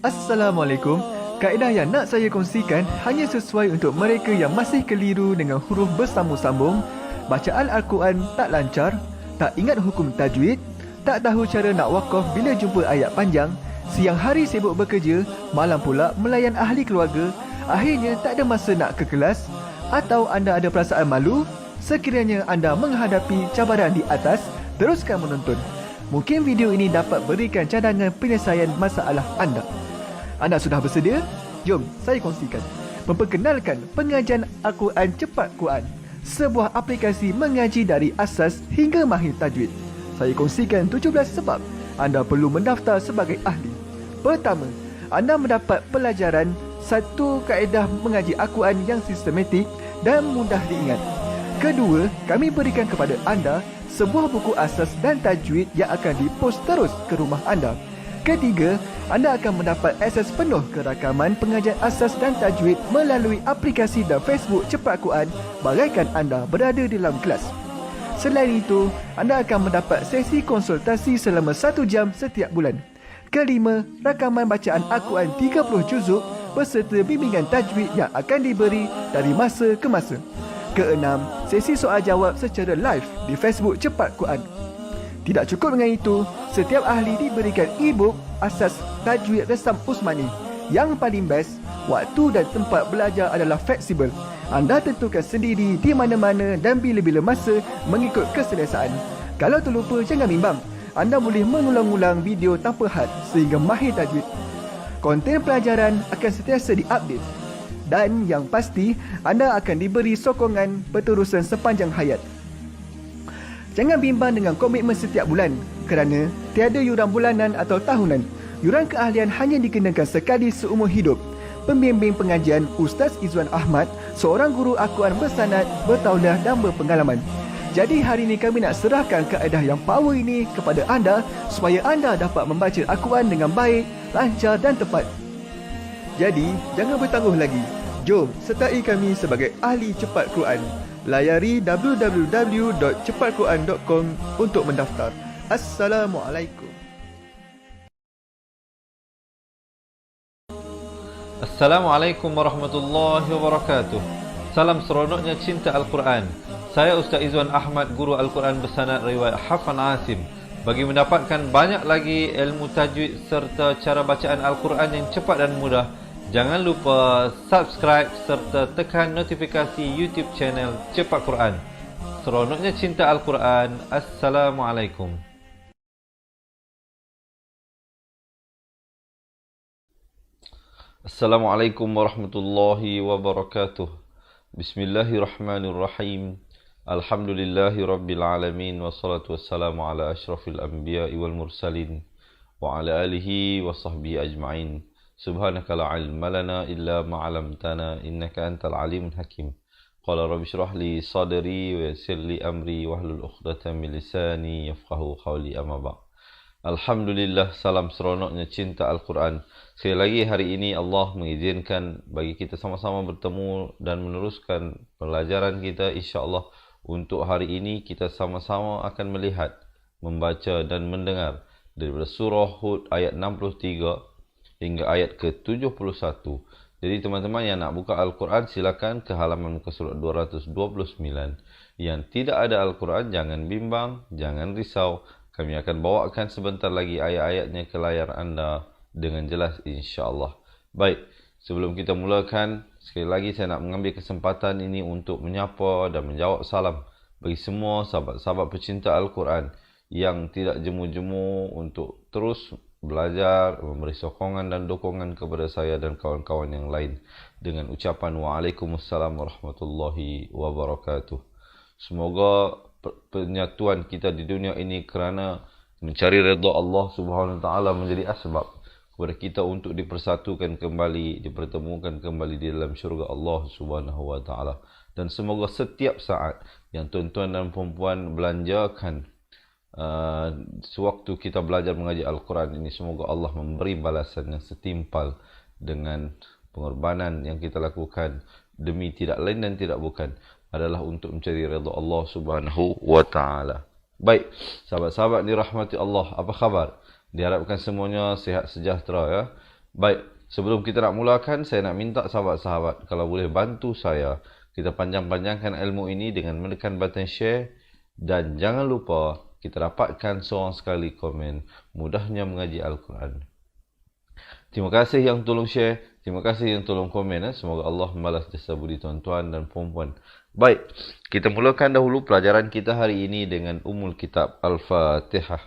Assalamualaikum. Kaedah yang nak saya kongsikan hanya sesuai untuk mereka yang masih keliru dengan huruf bersambung-sambung, bacaan Al-Quran tak lancar, tak ingat hukum tajwid, tak tahu cara nak wakaf bila jumpa ayat panjang, siang hari sibuk bekerja, malam pula melayan ahli keluarga, akhirnya tak ada masa nak ke kelas, atau anda ada perasaan malu. Sekiranya anda menghadapi cabaran di atas, teruskan menonton. Mungkin video ini dapat berikan cadangan penyelesaian masalah anda. Anda sudah bersedia? Jom saya kongsikan. Memperkenalkan pengajian Al-Quran Cepat Quran, sebuah aplikasi mengaji dari asas hingga mahir tajwid. Saya kongsikan 17 sebab anda perlu mendaftar sebagai ahli. Pertama, anda mendapat pelajaran satu kaedah mengaji Al-Quran yang sistematik dan mudah diingat. Kedua, kami berikan kepada anda sebuah buku asas dan tajwid yang akan dipost terus ke rumah anda. Ketiga, anda akan mendapat akses penuh ke rakaman pengajian asas dan tajwid melalui aplikasi dan Facebook Cepat Quran bagaikan anda berada di dalam kelas. Selain itu, anda akan mendapat sesi konsultasi selama 1 jam setiap bulan. Kelima, rakaman bacaan Al-Quran 30 juzuk beserta bimbingan tajwid yang akan diberi dari masa ke masa. Keenam, sesi soal jawab secara live di Facebook Cepat Quran. Tidak cukup dengan itu, setiap ahli diberikan e-book asas tajwid resam Usmani. Yang paling best, waktu dan tempat belajar adalah fleksibel. Anda tentukan sendiri di mana-mana dan bila-bila masa mengikut keselesaan. Kalau terlupa, jangan bimbang. Anda boleh mengulang-ulang video tanpa had sehingga mahir tajwid. Konten pelajaran akan sentiasa diupdate. Dan yang pasti, anda akan diberi sokongan berterusan sepanjang hayat. Jangan bimbang dengan komitmen setiap bulan kerana tiada yuran bulanan atau tahunan. Yuran keahlian hanya dikenakan sekali seumur hidup. Pembimbing pengajian Ustaz Izwan Ahmad, seorang guru Al-Quran bersanad, bertauliah dan berpengalaman. Jadi hari ini kami nak serahkan kaedah yang power ini kepada anda supaya anda dapat membaca Al-Quran dengan baik, lancar dan tepat. Jadi, jangan bertangguh lagi. Jom sertai kami sebagai ahli cepat Quran. Layari www.cepatquran.com untuk mendaftar. Assalamualaikum. Assalamualaikum warahmatullahi wabarakatuh. Salam seronoknya cinta Al-Quran. Saya Ustaz Izwan Ahmad, guru Al-Quran bersanad riwayat Hafan Asim. Bagi mendapatkan banyak lagi ilmu tajwid serta cara bacaan Al-Quran yang cepat dan mudah, jangan lupa subscribe serta tekan notifikasi YouTube channel Cepat Quran. Seronoknya cinta Al-Quran. Assalamualaikum. Assalamualaikum warahmatullahi wabarakatuh. Bismillahirrahmanirrahim. Alhamdulillahi rabbil alamin. Wassalatu wassalamu ala ashrafil anbiya'i wal mursalin wa ala alihi wa sahbihi ajma'in. Subhanaka la ilma lana illa ma 'allamtana innaka antal alimul hakim. Qala rabbi shrah li sadri wa yassir li amri wahlul 'uqdatam min lisani yafqahu qawli, amma ba'd. Alhamdulillah, salam seronoknya cinta Al-Quran. Sekali lagi hari ini Allah mengizinkan bagi kita sama-sama bertemu dan meneruskan pelajaran kita, insya-Allah. Untuk hari ini kita sama-sama akan melihat, membaca dan mendengar daripada surah Hud ayat 63 hingga ayat ke-71. Jadi teman-teman yang nak buka Al-Quran, silakan ke halaman muka surat 229. Yang tidak ada Al-Quran, jangan bimbang, jangan risau. Kami akan bawakan sebentar lagi ayat-ayatnya ke layar anda dengan jelas, insya-Allah. Baik, sebelum kita mulakan, sekali lagi saya nak mengambil kesempatan ini untuk menyapa dan menjawab salam bagi semua sahabat-sahabat pecinta Al-Quran yang tidak jemu-jemu untuk terus belajar, memberi sokongan dan dukungan kepada saya dan kawan-kawan yang lain dengan ucapan Waalaikumsalam warahmatullahi wabarakatuh. Semoga penyatuan kita di dunia ini kerana mencari redha Allah Subhanahu wa taala menjadi asbab kepada kita untuk dipersatukan kembali, dipertemukan kembali di dalam syurga Allah Subhanahu wa taala. Dan semoga setiap saat yang tuan-tuan dan puan-puan belanjakan sewaktu kita belajar mengaji Al-Quran ini, semoga Allah memberi balasan yang setimpal dengan pengorbanan yang kita lakukan demi tidak lain dan tidak bukan adalah untuk mencari redha Allah Subhanahu wa taala. Baik, sahabat-sahabat dirahmati Allah, apa khabar? Diharapkan semuanya sihat sejahtera ya. Baik, sebelum kita nak mulakan, saya nak minta sahabat-sahabat kalau boleh bantu saya. Kita panjang-panjangkan ilmu ini dengan menekan button share. Dan jangan lupa, kita dapatkan seorang sekali komen. Mudahnya mengaji Al-Quran. Terima kasih yang tolong share. Terima kasih yang tolong komen. Semoga Allah membalas jasa budi tuan-tuan dan puan-puan. Baik, kita mulakan dahulu pelajaran kita hari ini dengan Ummul Kitab Al-Fatihah.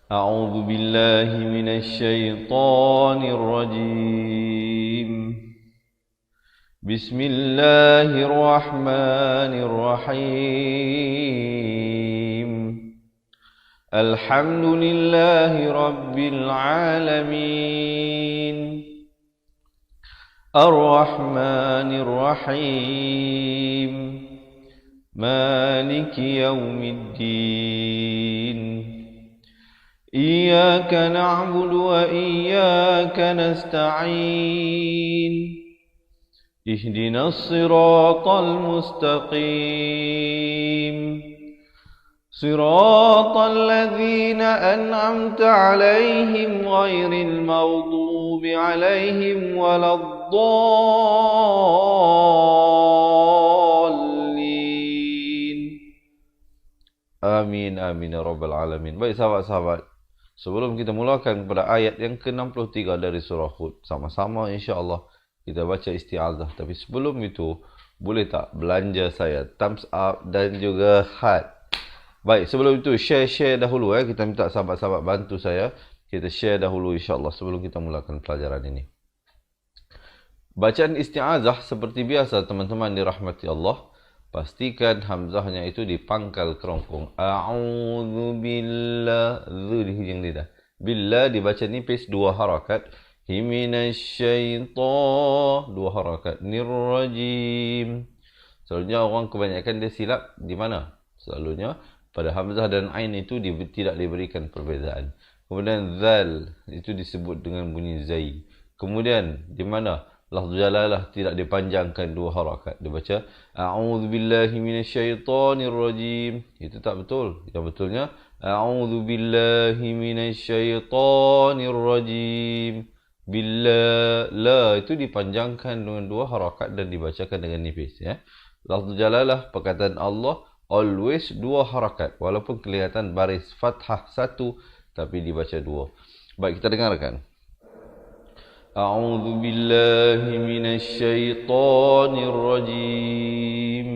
A'udzu billahi minasy syaithanir rajim. Bismillahirrahmanirrahim. Alhamdulillahi rabbil alamin. Ar-Rahmanir Rahim. Maliki yaumiddin. إياك نعبد وإياك نستعين اهدنا الصراط المستقيم صراط الذين أنعمت عليهم غير المغضوب عليهم ولا الضالين آمين آمين يا رب العالمين. Baik sahabat-sahabat, sebelum kita mulakan kepada ayat yang ke-63 dari surah Hud, sama-sama insya-Allah kita baca isti'azah. Tapi sebelum itu, boleh tak belanja saya thumbs up dan juga heart. Baik, sebelum itu share dahulu Kita minta sahabat-sahabat bantu saya. Kita share dahulu insya-Allah sebelum kita mulakan pelajaran ini. Bacaan isti'azah seperti biasa teman-teman dirahmati Allah. Pastikan hamzahnya itu dipangkal kerongkong. A'udzu billah, zu di hujung lidah. Billah dibaca nipis 2 harakat. Himinasyaitan 2 harakat. Nirrajim. Selalunya orang kebanyakan dia silap di mana? Selalunya pada hamzah dan ain itu tidak diberikan perbezaan. Kemudian zal itu disebut dengan bunyi zai. Kemudian di mana? Lafz jalalah tidak dipanjangkan 2 harakat. Dia baca a'udzu billahi minasyaitonir rajim. Itu tak betul. Yang betulnya a'udzu billahi minasyaitonir rajim. Billah la itu dipanjangkan dengan 2 harakat dan dibacakan dengan nipis Lafz jalalah perkataan Allah always 2 harakat walaupun kelihatan baris fathah 1 tapi dibaca 2. Baik, kita dengarkan. أعوذ بالله من الشيطان الرجيم.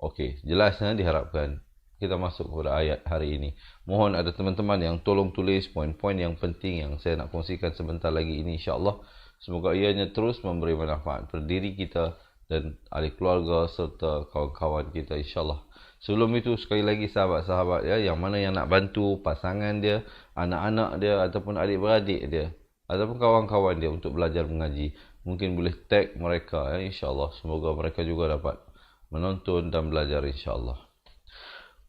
Okey, jelasnya diharapkan. Kita masuk kepada ayat hari ini. Mohon ada teman-teman yang tolong tulis poin-poin yang penting yang saya nak kongsikan sebentar lagi ini insya-Allah. Semoga ianya terus memberi manfaat pada diri kita dan ahli keluarga serta kawan-kawan kita insya-Allah. Sebelum itu sekali lagi sahabat-sahabat yang mana yang nak bantu pasangan dia, anak-anak dia ataupun adik-beradik dia ataupun kawan-kawan dia untuk belajar mengaji, mungkin boleh tag mereka insya-Allah. Semoga mereka juga dapat menonton dan belajar insya-Allah.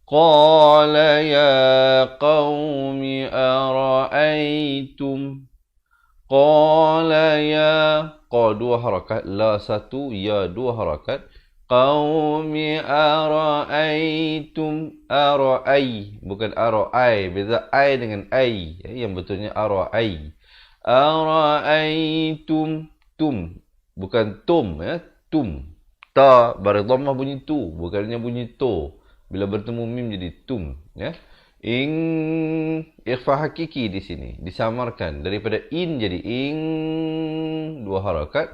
Qala ya qaumi ara'aytum. Qala ya, qa 2 harakat, la 1, ya 2 harakat. Qaumi ara'aytum. Ara'ay bukan ara'ay, beza ai dengan ai yang betulnya ara'ay. Ara'aytum. Tum bukan tum tum. Ta baris dhammah bunyi tu, bukannya bunyi to. Bila bertemu mim jadi tum ikhfa hakiki di sini disamarkan daripada in jadi ing 2 harakat.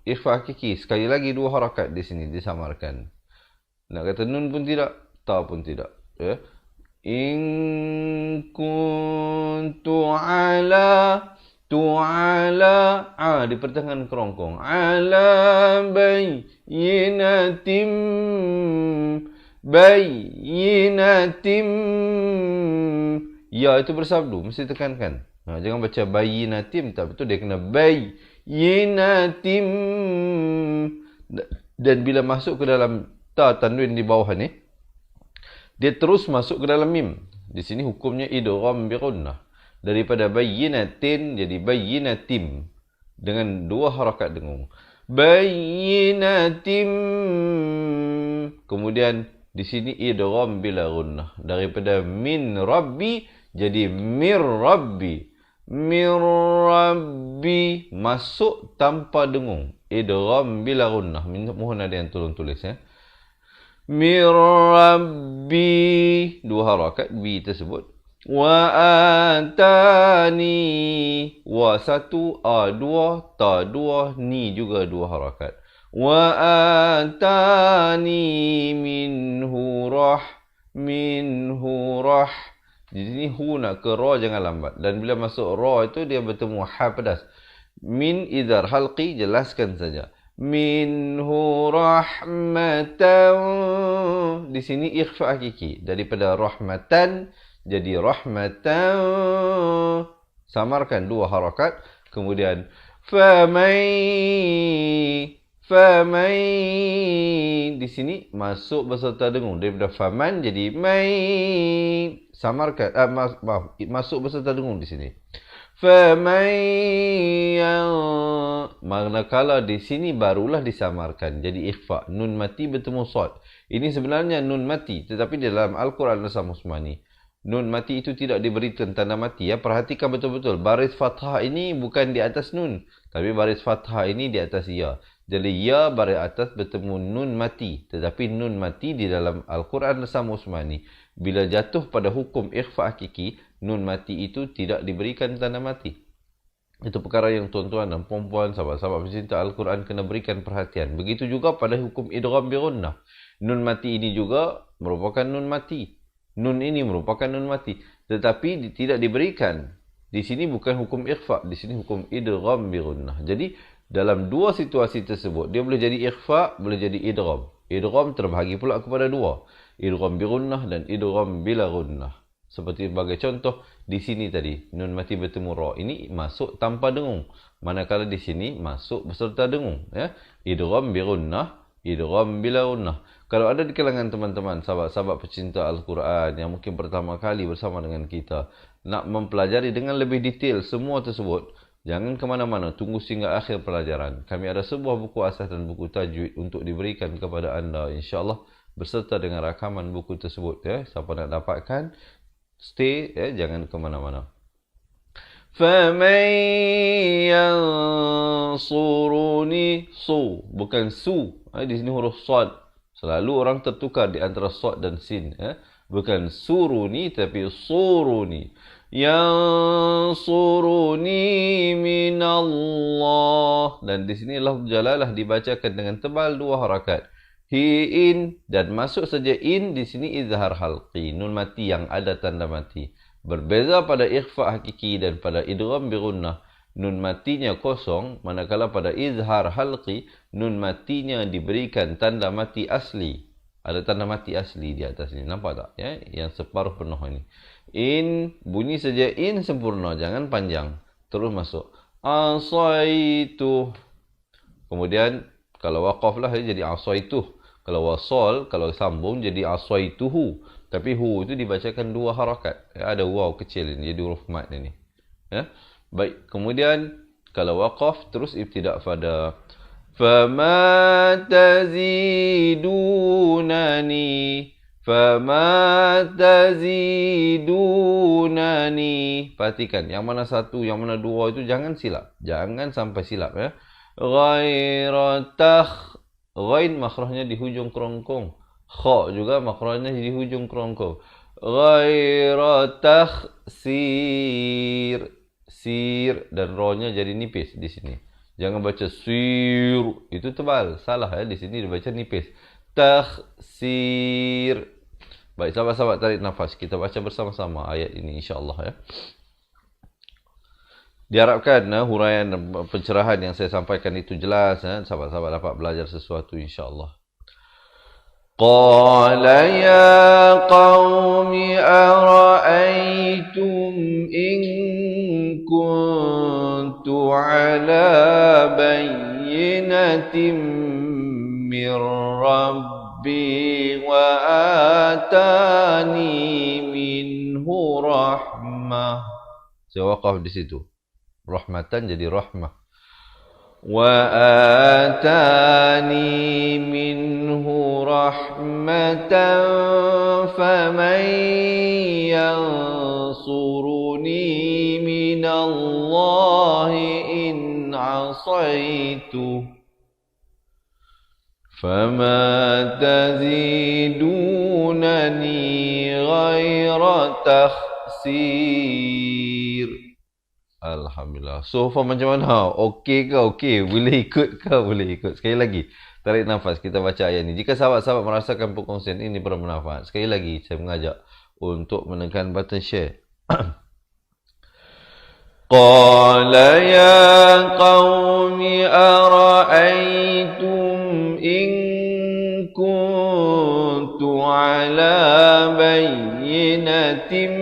Ikhfa hakiki sekali lagi 2 harakat di sini disamarkan. Nak kata nun pun tidak, ta pun tidak In kuntu ala di pertengahan kerongkong. Ala bayyinatim. Ya itu bersabdu, mesti tekankan. Jangan baca bayyinatim, tak betul, dia kena bayyinatim. Dan bila masuk ke dalam ta tanwin di bawah ni, dia terus masuk ke dalam mim. Di sini hukumnya idgham bi gunnah. Daripada bayyinatin jadi bayyinatim dengan 2 harakat dengung. Bayyinatim. Kemudian di sini idgham bila gunnah. Daripada min rabbi Jadi mir Rabbi. Mir Rabbi. Masuk tanpa dengung. Idgham bila gunnah. Mohon ada yang tolong tulis ya. Mir Rabbi. 2 harakat bi tersebut. Wa atani. Wa 1, a 2, ta 2, ni juga 2 harakat. Wa atani minhu rah. Di sini hu nak ke ra jangan lambat. Dan bila masuk ra itu dia bertemu ha pedas. Min idhar halqi, jelaskan saja. Minhu rahmatan. Di sini ikhfa hakiki. Daripada rahmatan jadi rahmatan. Samarkan 2 harakat. Kemudian famai. Di sini masuk beserta dengung. Daripada faman jadi mai. Samarkan. Maaf. Masuk beserta dengung di sini. Manakala di sini barulah disamarkan. Jadi ikhfa. Nun mati bertemu sad. Ini sebenarnya nun mati. Tetapi dalam Al-Quran Nasam Usmani, nun mati itu tidak diberikan tanda mati. Ya. Perhatikan betul-betul. Baris fathah ini bukan di atas nun. Tapi baris fathah ini di atas ya. Jadi ya baris atas bertemu nun mati. Tetapi nun mati di dalam Al-Quran Nasam Usmani, bila jatuh pada hukum ikhfa hakiki, nun mati itu tidak diberikan tanda mati. Itu perkara yang tuan-tuan dan puan-puan, sahabat-sahabat pencinta Al-Quran kena berikan perhatian. Begitu juga pada hukum idgham bi gunnah. Nun mati ini juga merupakan nun mati. Nun ini merupakan nun mati. Tetapi tidak diberikan. Di sini bukan hukum ikhfa. Di sini hukum idgham bi gunnah. Jadi dalam 2 situasi tersebut, dia boleh jadi ikhfa, boleh jadi idgham. Idgham terbahagi pula kepada 2. Idgham bi gunnah dan idgham bila gunnah. Seperti sebagai contoh, di sini tadi, nun mati bertemu ra. Ini masuk tanpa dengung. Manakala di sini, masuk beserta dengung. Ya? Idgham bi gunnah, idgham bila gunnah. Kalau ada di kalangan teman-teman, sahabat-sahabat pecinta Al-Quran yang mungkin pertama kali bersama dengan kita, nak mempelajari dengan lebih detail semua tersebut, jangan ke mana-mana, tunggu sehingga akhir pelajaran. Kami ada sebuah buku asas dan buku tajwid untuk diberikan kepada anda, insya-Allah, beserta dengan rakaman buku tersebut. Ya. Siapa nak dapatkan, stay, ya, jangan ke mana-mana. فَمَنْ يَنْصُرُنِي Su, bukan su. Di sini huruf sad. Selalu orang tertukar di antara sad dan sin. Ya. Bukan suruni, tapi suruni. Yansuruni minallah. Dan di sini lafz jalalah dibacakan dengan tebal 2 harakat. Hi'in. Dan masuk saja in di sini izhar halqi. Nun mati yang ada tanda mati. Berbeza pada ikhfa hakiki dan pada idgham bi gunnah. Nun matinya kosong. Manakala pada izhar halqi, nun matinya diberikan tanda mati asli. Ada tanda mati asli di atas ini. Nampak tak? Ya? Yang separuh penuh ini. In, bunyi saja in sempurna, jangan panjang. Terus masuk. Asaitu. Kemudian, kalau waqaf lah jadi asaitu. Kalau wasal, kalau sambung jadi asaituhu. Tapi hu itu dibacakan 2 harakat. Ya, ada waw kecil ini, jadi huruf mat ini. Ya? Baik, kemudian kalau waqaf, terus ibtidak pada فَمَا تَزِيدُونَنِي Perhatikan, yang mana 1, yang mana 2 itu jangan silap. Jangan sampai silap. Ya. Ghain makhrajnya di hujung kerongkong. Kha juga makhrajnya di hujung kerongkong. Ghaira takhsir. Sir dan ro-nya jadi nipis di sini. Jangan baca sir, itu tebal. Salah ya, di sini dibaca nipis. Takhsir. Baik, sahabat-sahabat tarik nafas. Kita baca bersama-sama ayat ini insya-Allah ya. Diharapkan huraian dan pencerahan yang saya sampaikan itu jelas ya. Sahabat-sahabat dapat belajar sesuatu insya-Allah. Qala ya qaumi ara'aytum in kuntu ala bayyinatin min rabbi wa atani minhu rahmah. Saya waqaf di situ. Rahmatan jadi rahmah. Wa atani minhu rahmatan faman من الله إن عصيته فما تزيدونني غير تخسير. Alhamdulillah. So far macam mana? Okey ke okey? Boleh ikut ke boleh ikut? Sekali lagi, tarik nafas, kita baca ayat ni. Jika sahabat-sahabat merasakan perkongsian ini bermanfaat, sekali lagi saya mengajak untuk menekan button share. Qala ya qaumi ara'aytum in kuntu ala bayyinatin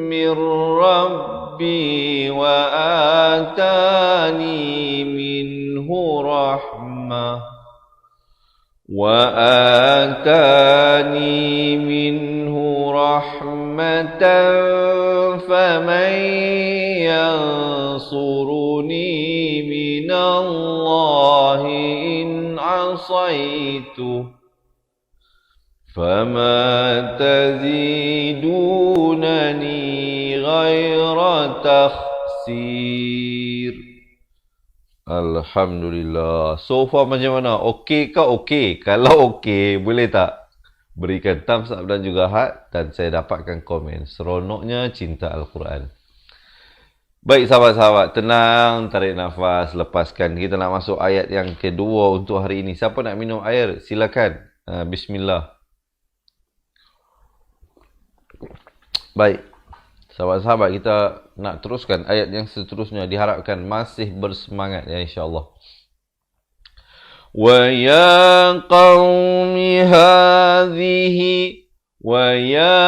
min rabbi wa atani minhu rahmah فمن ينصرني من الله إن عصيته فما تزيدونني غير تخسير. Alhamdulillah. So far macam mana? Okey ke okey? Kalau okey, boleh tak berikan thumbs up dan juga heart, dan saya dapatkan komen. Seronoknya cinta Al-Quran. Baik sahabat-sahabat, tenang, tarik nafas, lepaskan. Kita nak masuk ayat yang kedua untuk hari ini. Siapa nak minum air? Silakan. Bismillah. Baik. Sahabat-sahabat, kita nak teruskan ayat yang seterusnya. Diharapkan masih bersemangat ya insya-Allah. وَيَا قَوْمِ هَذِهِ وَيَا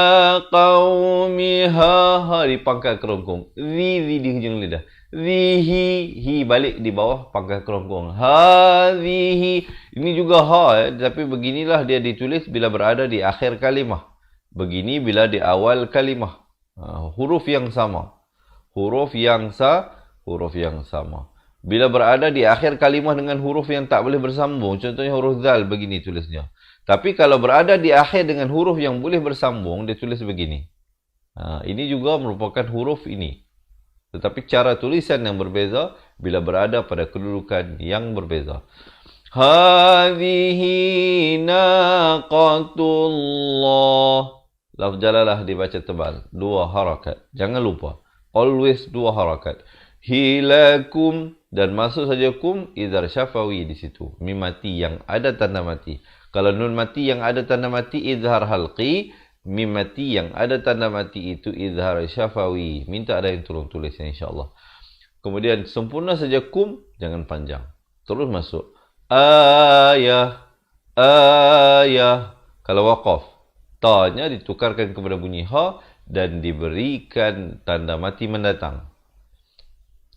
قَوْمِ هَا di pangkal kerongkong. Di hujung lidah. Hi balik di bawah pangkal kerongkong. Hadhihi. Ini juga ha tapi beginilah dia ditulis bila berada di akhir kalimah. Begini bila di awal kalimah. Huruf yang sama. Huruf yang sama. Bila berada di akhir kalimah dengan huruf yang tak boleh bersambung, contohnya huruf zal, begini tulisnya. Tapi kalau berada di akhir dengan huruf yang boleh bersambung, dia tulis begini. Ini juga merupakan huruf ini. Tetapi cara tulisan yang berbeza bila berada pada kedudukan yang berbeza. Hadhihi naqatullah. Lafz jalalah dibaca tebal. 2 harakat. Jangan lupa. Always 2 harakat. Hilakum. Dan masuk saja kum idhar syafawi di situ. Mim mati yang ada tanda mati. Kalau nun mati yang ada tanda mati idhar halqi. Mim mati yang ada tanda mati itu idhar syafawi. Minta ada yang tolong tulisnya insyaAllah. Kemudian sempurna saja kum, jangan panjang. Terus masuk. Ayah. Kalau waqaf, ta-nya ditukarkan kepada bunyi ha dan diberikan tanda mati mendatang.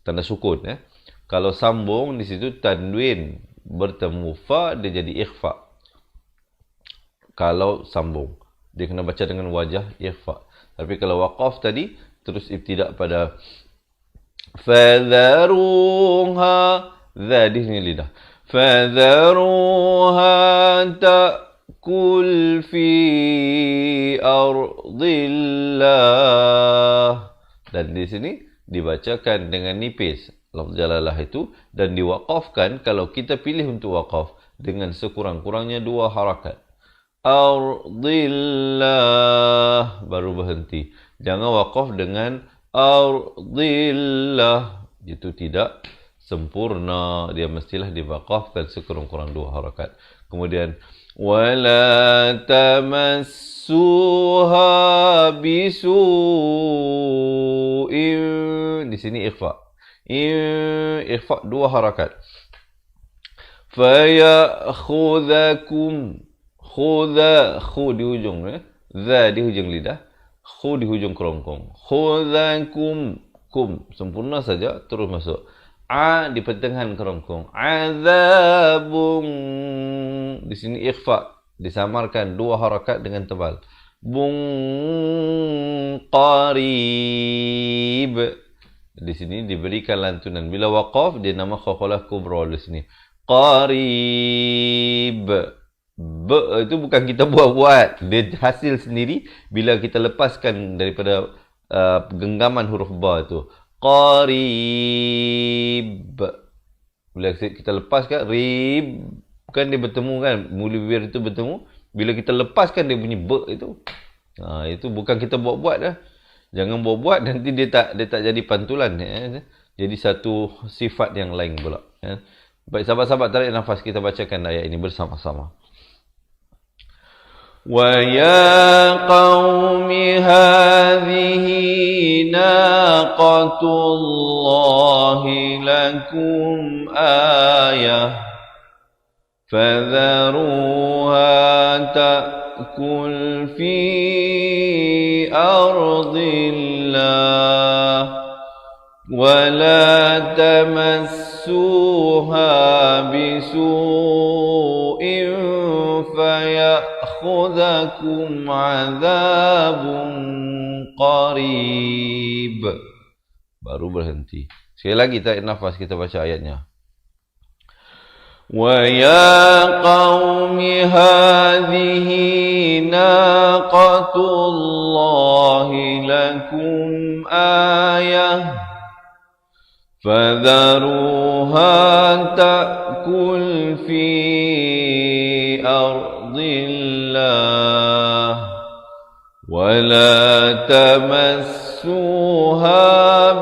Tanda sukun ya. Kalau sambung di situ tanwin bertemu fa dia jadi ikhfa. Kalau sambung dia kena baca dengan wajah ikhfa. Tapi kalau waqaf tadi terus ibtidak pada fadharuha, dha di sini lidah. Fadharuha ta'kul fi ardillah. Dan di sini dibacakan dengan nipis lafz jalalah itu dan diwaqafkan kalau kita pilih untuk waqaf dengan sekurang-kurangnya 2 harakat. Ardillah baru berhenti. Jangan waqaf dengan ardillah. Itu tidak sempurna. Dia mestilah diwaqafkan sekurang-kurang 2 harakat. Kemudian wala tamassuha bisu'in. Di sini ikhfa. Ikhfa 2 harakat. Fayakhudhakum. Khudha, khu di hujung za di hujung lidah, khu di hujung kerongkong. Khudhakum, kum sempurna saja terus masuk. A di pertengahan kerongkong. Azabun. Di sini ikhfa, disamarkan 2 harakat dengan tebal. Bun qarib. Di sini diberikan lantunan. Bila waqaf dia nama khaqalah kubra di sini. Qarib. Itu bukan kita buat-buat. Dia hasil sendiri bila kita lepaskan daripada genggaman huruf ba tu. Qarib. Bila kita lepaskan rib, kan dia bertemu kan, mula bibir itu bertemu. Bila kita lepaskan dia bunyi be itu. Itu bukan kita buat-buat dah. Jangan buat-buat, nanti dia tak jadi pantulan. Jadi satu sifat yang lain pula. Baik, sahabat-sahabat, tarik nafas, kita bacakan ayat ini bersama-sama. وَيَا قَوْمِ هَذِهِ نَاقَةُ اللَّهِ لَكُمْ آيَةً فَذَرُوهَا تَأْكُلْ فِي أَرْضِ اللَّهِ وَلَا تَمَسُّوهَا بِسُوءٍ فَيَأْخُذَكُمْ عَذَابٌ قَرِيبٌ. Baru berhenti. Sekali lagi tarik nafas, kita baca ayatnya. وَيَا قَوْمِ هَذِهِ نَاقَةُ اللَّهِ لَكُمْ آيَةً فَذَرُوهَا تَأْكُلْ فِي أَرْضِ اللَّهِ وَلَا تَمَسُّوهَا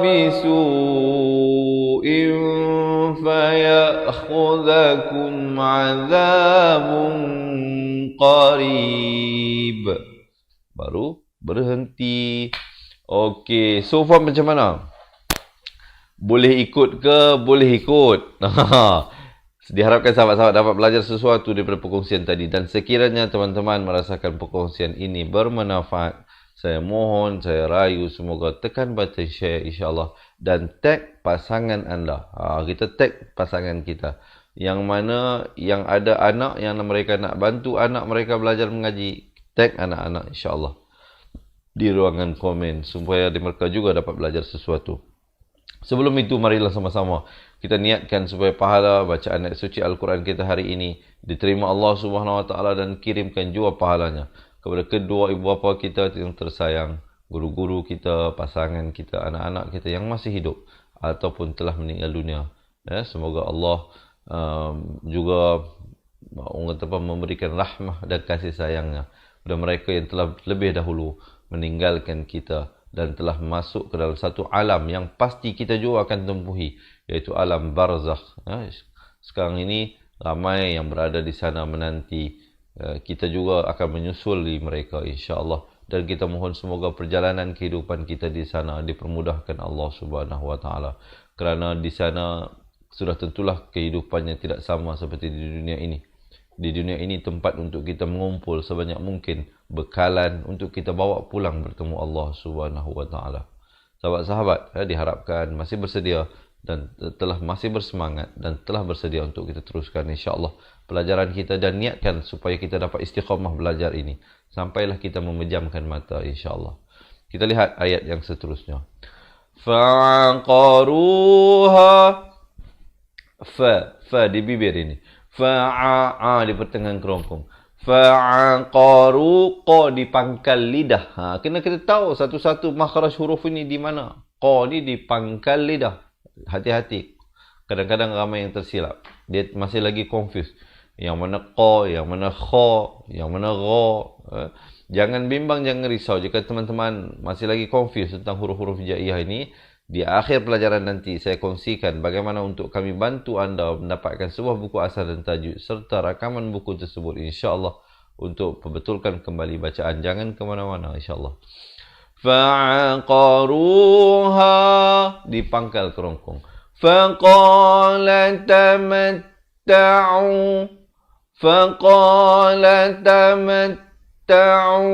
بِسُوءٍ فَيَأْخُذَكُمْ عَذَابٌ قَرِيبٌ. Baru berhenti. Okey, so far macam mana? Boleh ikut ke? Boleh ikut. Diharapkan sahabat-sahabat dapat belajar sesuatu daripada perkongsian tadi. Dan sekiranya teman-teman merasakan perkongsian ini bermanfaat, saya mohon, saya rayu, semoga tekan button share insyaAllah. Dan tag pasangan anda. Kita tag pasangan kita. Yang mana yang ada anak yang mereka nak bantu anak mereka belajar mengaji. Tag anak-anak insyaAllah di ruangan komen supaya mereka juga dapat belajar sesuatu. Sebelum itu, marilah sama-sama kita niatkan supaya pahala bacaan ayat suci Al-Quran kita hari ini diterima Allah Subhanahu Wa Taala dan kirimkan juga pahalanya kepada kedua ibu bapa kita yang tersayang, guru-guru kita, pasangan kita, anak-anak kita yang masih hidup ataupun telah meninggal dunia. Semoga Allah juga memberikan rahmah dan kasih sayangnya kepada mereka yang telah lebih dahulu meninggalkan kita dan telah masuk ke dalam satu alam yang pasti kita juga akan tempuhi, iaitu alam barzakh. Sekarang ini ramai yang berada di sana menanti. Kita juga akan menyusul di mereka insya-Allah, dan kita mohon semoga perjalanan kehidupan kita di sana dipermudahkan Allah Subhanahu Wa Taala, kerana di sana sudah tentulah kehidupannya tidak sama seperti di dunia ini. Di dunia ini tempat untuk kita mengumpul sebanyak mungkin, bekalan untuk kita bawa pulang bertemu Allah Subhanahu Wa Taala. Sahabat-sahabat, diharapkan masih bersedia dan telah masih bersemangat dan telah bersedia untuk kita teruskan insya-Allah pelajaran kita, dan niatkan supaya kita dapat istiqamah belajar ini sampailah kita memejamkan mata insya-Allah. Kita lihat ayat yang seterusnya. Fa'aqaruha. Fa di bibir ini. Fa'a di pertengahan kerongkong. Fa'aqaru, qa di pangkal lidah. Kena kita tahu satu-satu makhraj huruf ini di mana. Qa ni di pangkal lidah. Hati-hati. Kadang-kadang ramai yang tersilap. Dia masih lagi confused. Yang mana qa, yang mana kha, yang mana gha. Jangan bimbang, jangan risau jika teman-teman masih lagi confused tentang huruf-huruf hijaiyah ini. Di akhir pelajaran nanti saya kongsikan bagaimana untuk kami bantu anda mendapatkan sebuah buku asal dan tajuk serta rakaman buku tersebut insya-Allah untuk perbetulkan kembali bacaan. Jangan ke mana-mana insya-Allah. Fa'aqaruha di pangkal kerongkong. Faqala tamatta'u. Faqala tamatta'u.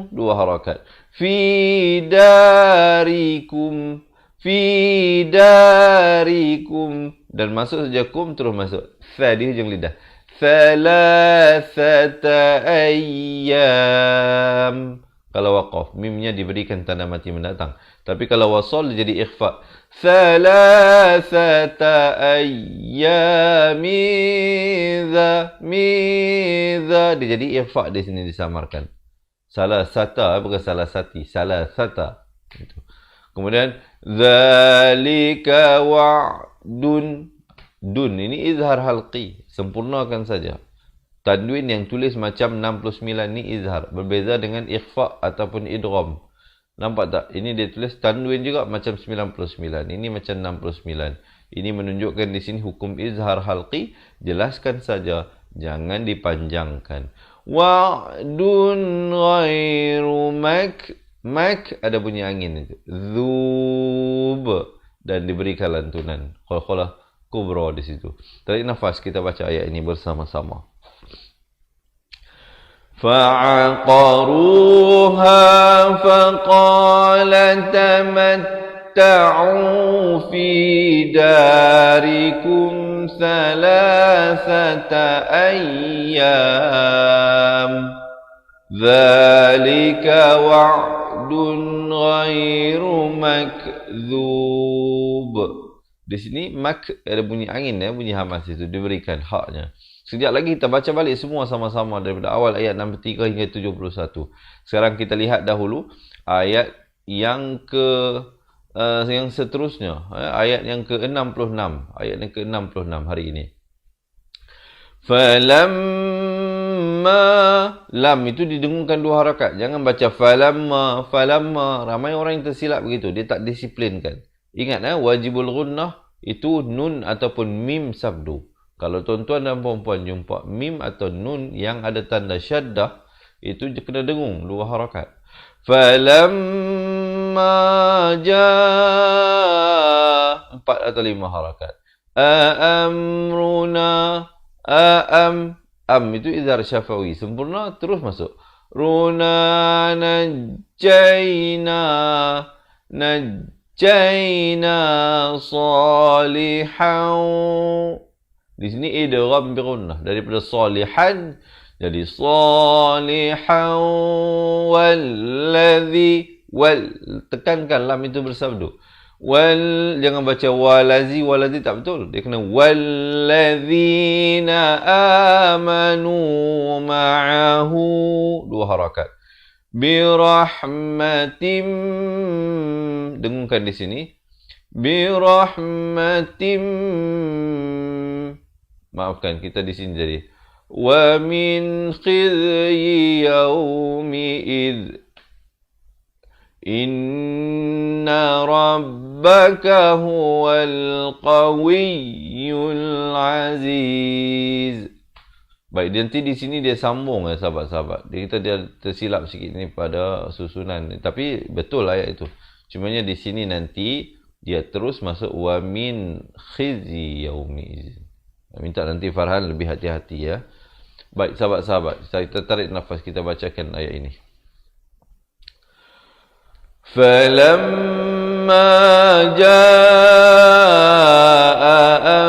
Dua harakat. Fi darikum. Fi darikum, dan masuk saja kum terus masuk. Fa di hujung lidah. Thalathata ayyam. Kalau waqaf, mimnya diberikan tanda mati mendatang. Tapi kalau wasal jadi ikhfa. Thalathata ayyam. Midha. Dia jadi ikhfa di sini, disamarkan. Salah sata, bukan salah sati. Salah sata. Itu. Kemudian zalika wa'dun. Dun ini izhar halqi, sempurnakan saja. Tanwin yang tulis macam 69 ni izhar, berbeza dengan ikhfa ataupun idgham. Nampak tak? Ini dia tulis tanwin juga macam 99. Ini macam 69. Ini menunjukkan di sini hukum izhar halqi. Jelaskan saja, jangan dipanjangkan. Wa'dun ghairu mak ada bunyi angin itu. Dzub dan diberikan lantunan. Qalqalah kubra di situ. Tarik nafas, kita baca ayat ini bersama-sama. فعقروها فقال تمتعوا في داركم 3 أيام ذلك وعد غير مكذوب. Di sini mak ada bunyi angin ya, bunyi hamas itu diberikan haknya. Sekejap lagi kita baca balik semua sama-sama daripada awal ayat 63 hingga 71. Sekarang kita lihat dahulu ayat yang yang seterusnya, ayat yang ke-66, ayat yang ke-66 hari ini. Falamma, lam itu didengungkan 2 harakat. Jangan baca falamma. Ramai orang yang tersilap begitu, dia tak disiplinkan. Ingat wajibul gunnah itu nun ataupun mim sabdu. Kalau tuan-tuan dan puan-puan jumpa mim atau nun yang ada tanda syaddah, itu kena dengung 2 harakat. Falamma jaa 4 atau 5 harakat. Amruna am itu izhar syafawi, sempurna terus masuk. Runa najjayna salihan. Di sini idgham bi gunnah, daripada salihan jadi salihan walladzi tekankan lam itu bersabdu. Jangan baca walazi tak betul. Dia kena walladzina amanu ma'ahu, 2 harakat. Birahmatim, dengungkan di sini. Birahmatim, maafkan kita di sini jadi wa min khizyi yaumi id inna rabbaka huwal qawiyyul aziz. Baik, nanti di sini dia sambung ya sahabat-sahabat. Dia tersilap sikit ni pada susunan, tapi betul ayat itu. Cumanya di sini nanti dia terus masuk wa min khizyi yaumi id. Minta nanti Farhan lebih hati-hati ya. Baik sahabat-sahabat, kita tarik nafas, kita bacakan ayat ini. Falamma jaa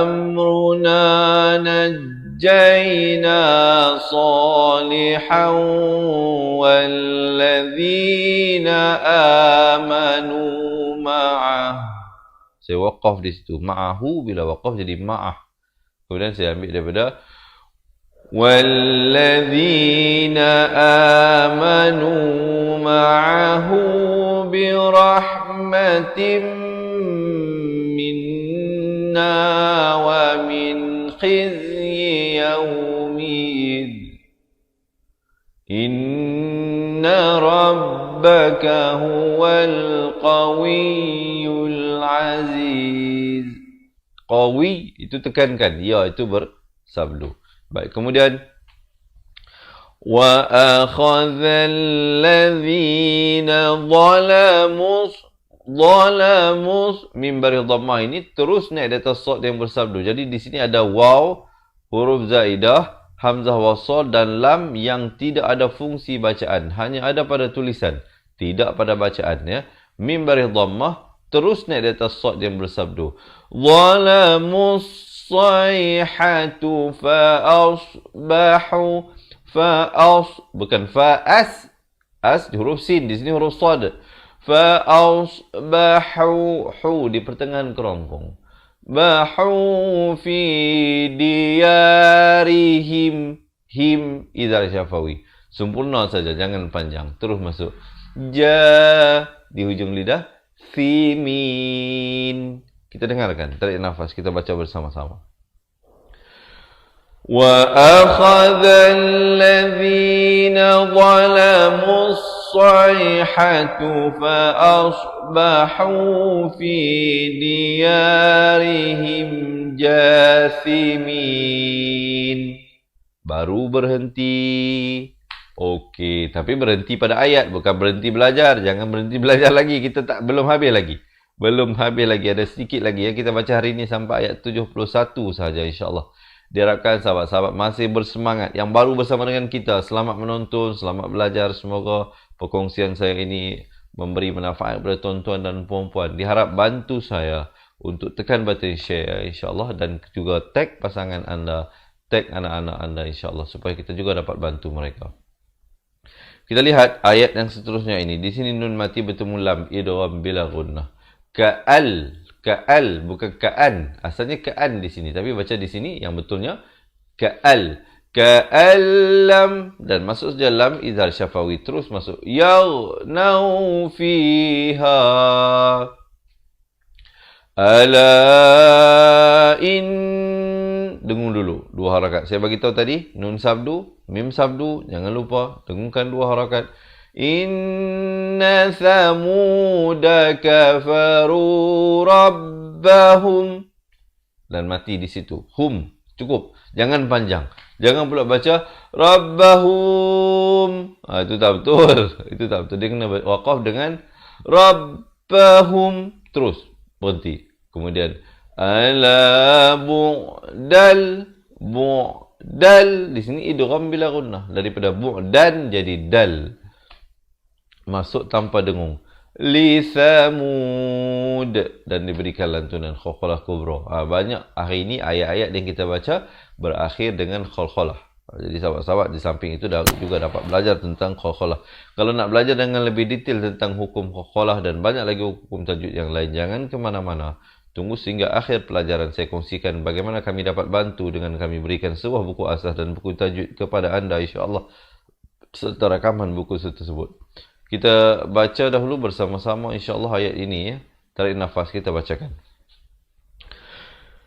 amruna najjayna salihan walladzina amanu ma'ah. Saya waqaf di situ. Ma'ahu, bila waqaf jadi ma'ah. Kemudian saya ambil daripada walladzina amanu ma'ahu birahmatin minna wa min khizyi yaumid inna rabbaka huwal qawiyyul aziz. Qawi itu tekankan, ya itu bersabdu. Baik, kemudian wa akhadhal ladzina zalamus min bari dhammah, ini terus naik di atas sad yang bersabdu. Jadi di sini ada waw, huruf zaidah, hamzah wasal dan lam yang tidak ada fungsi bacaan, hanya ada pada tulisan, tidak pada bacaan ya. Min bari dhammah terus naik di atas sad yang bersabdu. Zalamus sayhatu fa'asbahu bukan fa'as, as di huruf sin, di sini huruf sad. Fa'asbahu, hu di pertengahan kerongkong. Bahu fi diyarihim, him izhar syafawi. Sempurna saja, jangan panjang. Terus masuk. Ja di hujung lidah. Simin. Kita dengarkan, tarik nafas, kita baca bersama-sama. وَأَخَذَ الَّذِينَ ظَلَمُوا الصَّيْحَةُ فَأَصْبَحُوا فِي دِيَارِهِمْ جَاثِمِينَ. Baru berhenti. Okey, tapi berhenti pada ayat, bukan berhenti belajar. Jangan berhenti belajar lagi, kita belum habis lagi. Belum habis lagi, ada sedikit lagi ya. Kita baca hari ini sampai ayat 71 saja insya-Allah. Diharapkan sahabat-sahabat masih bersemangat. Yang baru bersama dengan kita, selamat menonton, selamat belajar. Semoga perkongsian saya ini memberi manfaat kepada tuan-tuan dan puan-puan. Diharap bantu saya untuk tekan button share insya-Allah, dan juga tag pasangan anda, tag anak-anak anda insya-Allah, supaya kita juga dapat bantu mereka. Kita lihat ayat yang seterusnya ini. Di sini nun mati bertemu lam, idgham bila gunnah. Ka'al, bukan ka'an. Asalnya ka'an di sini, tapi baca di sini yang betulnya ka'al. Ka'allam, dan masuk saja lam izhar syafawi, terus masuk yagnau fiha. Ala in, dengung dulu 2 harakat. Saya bagi tahu tadi, nun sabdu, mim sabdu, jangan lupa dengungkan 2 harakat. Inna thamuda kafaru rabbahum, dan mati di situ. Hum, cukup. Jangan panjang. Jangan pula baca rabbahum. Itu tak betul. Itu tak betul. Dia kena waqaf dengan rabbahum. Terus berhenti. Kemudian ala bu'dal. Di sini idgham bila gunnah. Daripada bu'dan jadi dal. Masuk tanpa dengung. Li Thamud, dan diberikan lantunan khalkhalah kubra. Banyak hari ini ayat-ayat yang kita baca berakhir dengan khalkhalah. Jadi sahabat-sahabat di samping itu juga dapat belajar tentang khalkhalah. Kalau nak belajar dengan lebih detail tentang hukum khalkhalah dan banyak lagi hukum tajwid yang lain, jangan ke mana-mana. Tunggu sehingga akhir pelajaran. Saya kongsikan bagaimana kami dapat bantu dengan kami berikan sebuah buku asas dan buku tajwid kepada anda insya-Allah, serta rakaman buku tersebut. Kita baca dahulu bersama-sama insya-Allah ayat ini ya. Tarik nafas, kita bacakan.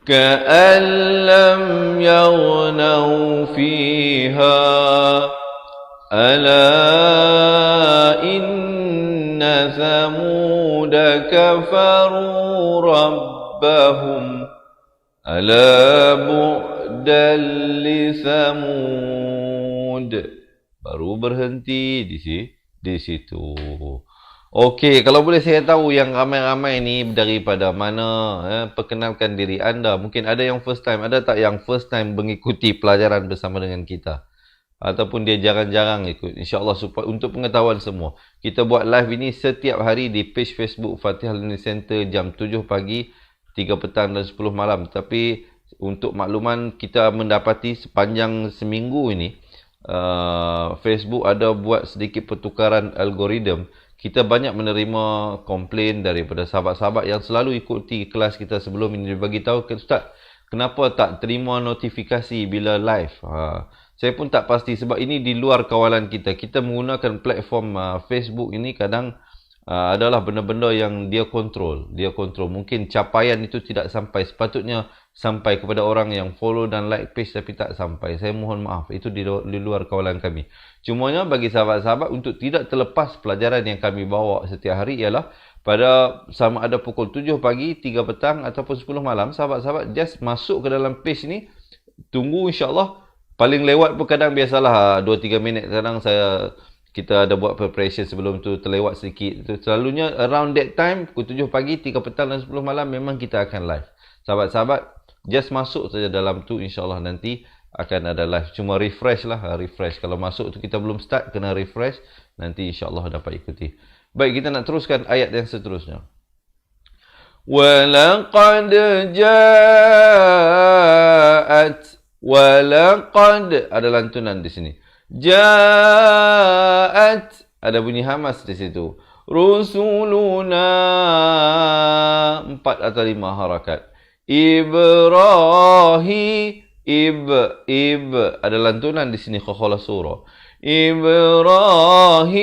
Ka'an lam yaghnau fiha ala inna thamuda kafaru rabbahum ala bu'dal li Thamud. Baru berhenti di situ. Okey, kalau boleh saya tahu yang ramai-ramai ni daripada mana? Perkenalkan diri anda. Mungkin ada yang first time, ada tak yang first time mengikuti pelajaran bersama dengan kita? Ataupun dia jarang-jarang ikut. InsyaAllah supaya untuk pengetahuan semua. Kita buat live ini setiap hari di page Facebook Fatihah Learning Center jam 7 pagi, 3 petang dan 10 malam. Tapi untuk makluman, kita mendapati sepanjang seminggu ini Facebook ada buat sedikit pertukaran algoritma. Kita banyak menerima komplain daripada sahabat-sahabat yang selalu ikuti kelas kita sebelum ini. Dia bagi tahu, Ustaz, kenapa tak terima notifikasi bila live? Saya pun tak pasti sebab ini di luar kawalan kita. Kita menggunakan platform Facebook ini kadang adalah benda-benda yang dia kontrol. Mungkin capaian itu tidak sampai. Sepatutnya sampai kepada orang yang follow dan like page tapi tak sampai. Saya mohon maaf. Itu di luar kawalan kami. Cumanya bagi sahabat-sahabat untuk tidak terlepas pelajaran yang kami bawa setiap hari ialah pada sama ada pukul 7 pagi, 3 petang ataupun 10 malam. Sahabat-sahabat just masuk ke dalam page ni. Tunggu insya-Allah. Paling lewat pun kadang biasalah 2-3 minit. Kadang kita ada buat preparation sebelum tu, terlewat sedikit. Selalunya around that time, pukul 7 pagi, 3 petang dan 10 malam memang kita akan live. Sahabat-sahabat, just masuk saja dalam tu, insyaAllah nanti akan ada live. Cuma refresh lah, refresh. Kalau masuk tu kita belum start, kena refresh. Nanti insyaAllah dapat ikuti. Baik, kita nak teruskan ayat yang seterusnya. وَلَقَدْ جَاءَتْ Walaqad, ada lantunan di sini. Ja'at, ada bunyi hamas di situ. Rusuluna, 4 atau 5 harakat. Ibrahim, ada lantunan di sini khalkhalah surah. Ibrahim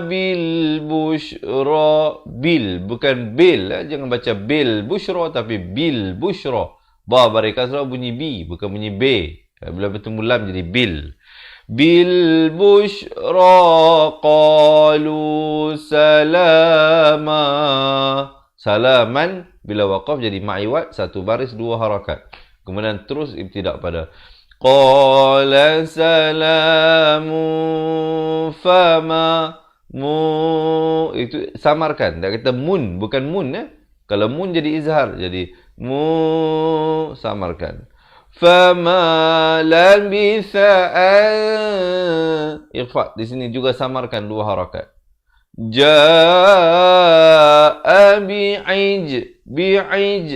bil bushra. Bil, bukan bil. Jangan baca bil bushra, tapi bil bushra. Ba bari kasrah bunyi bi, bukan bunyi b. Bila bertemu lam jadi bil. Bil bushra qalu salama. Salaman bila waqaf jadi ma'iwat, satu baris dua harakat. Kemudian terus ibtidak pada qala salamu fama mu, itu samarkan. Dia kata mun, bukan mun ya. Kalau mun jadi izhar, jadi mu, samarkan. Fama labitha ikhfa. Di sini juga samarkan dua harakat. Ja'a bi'ij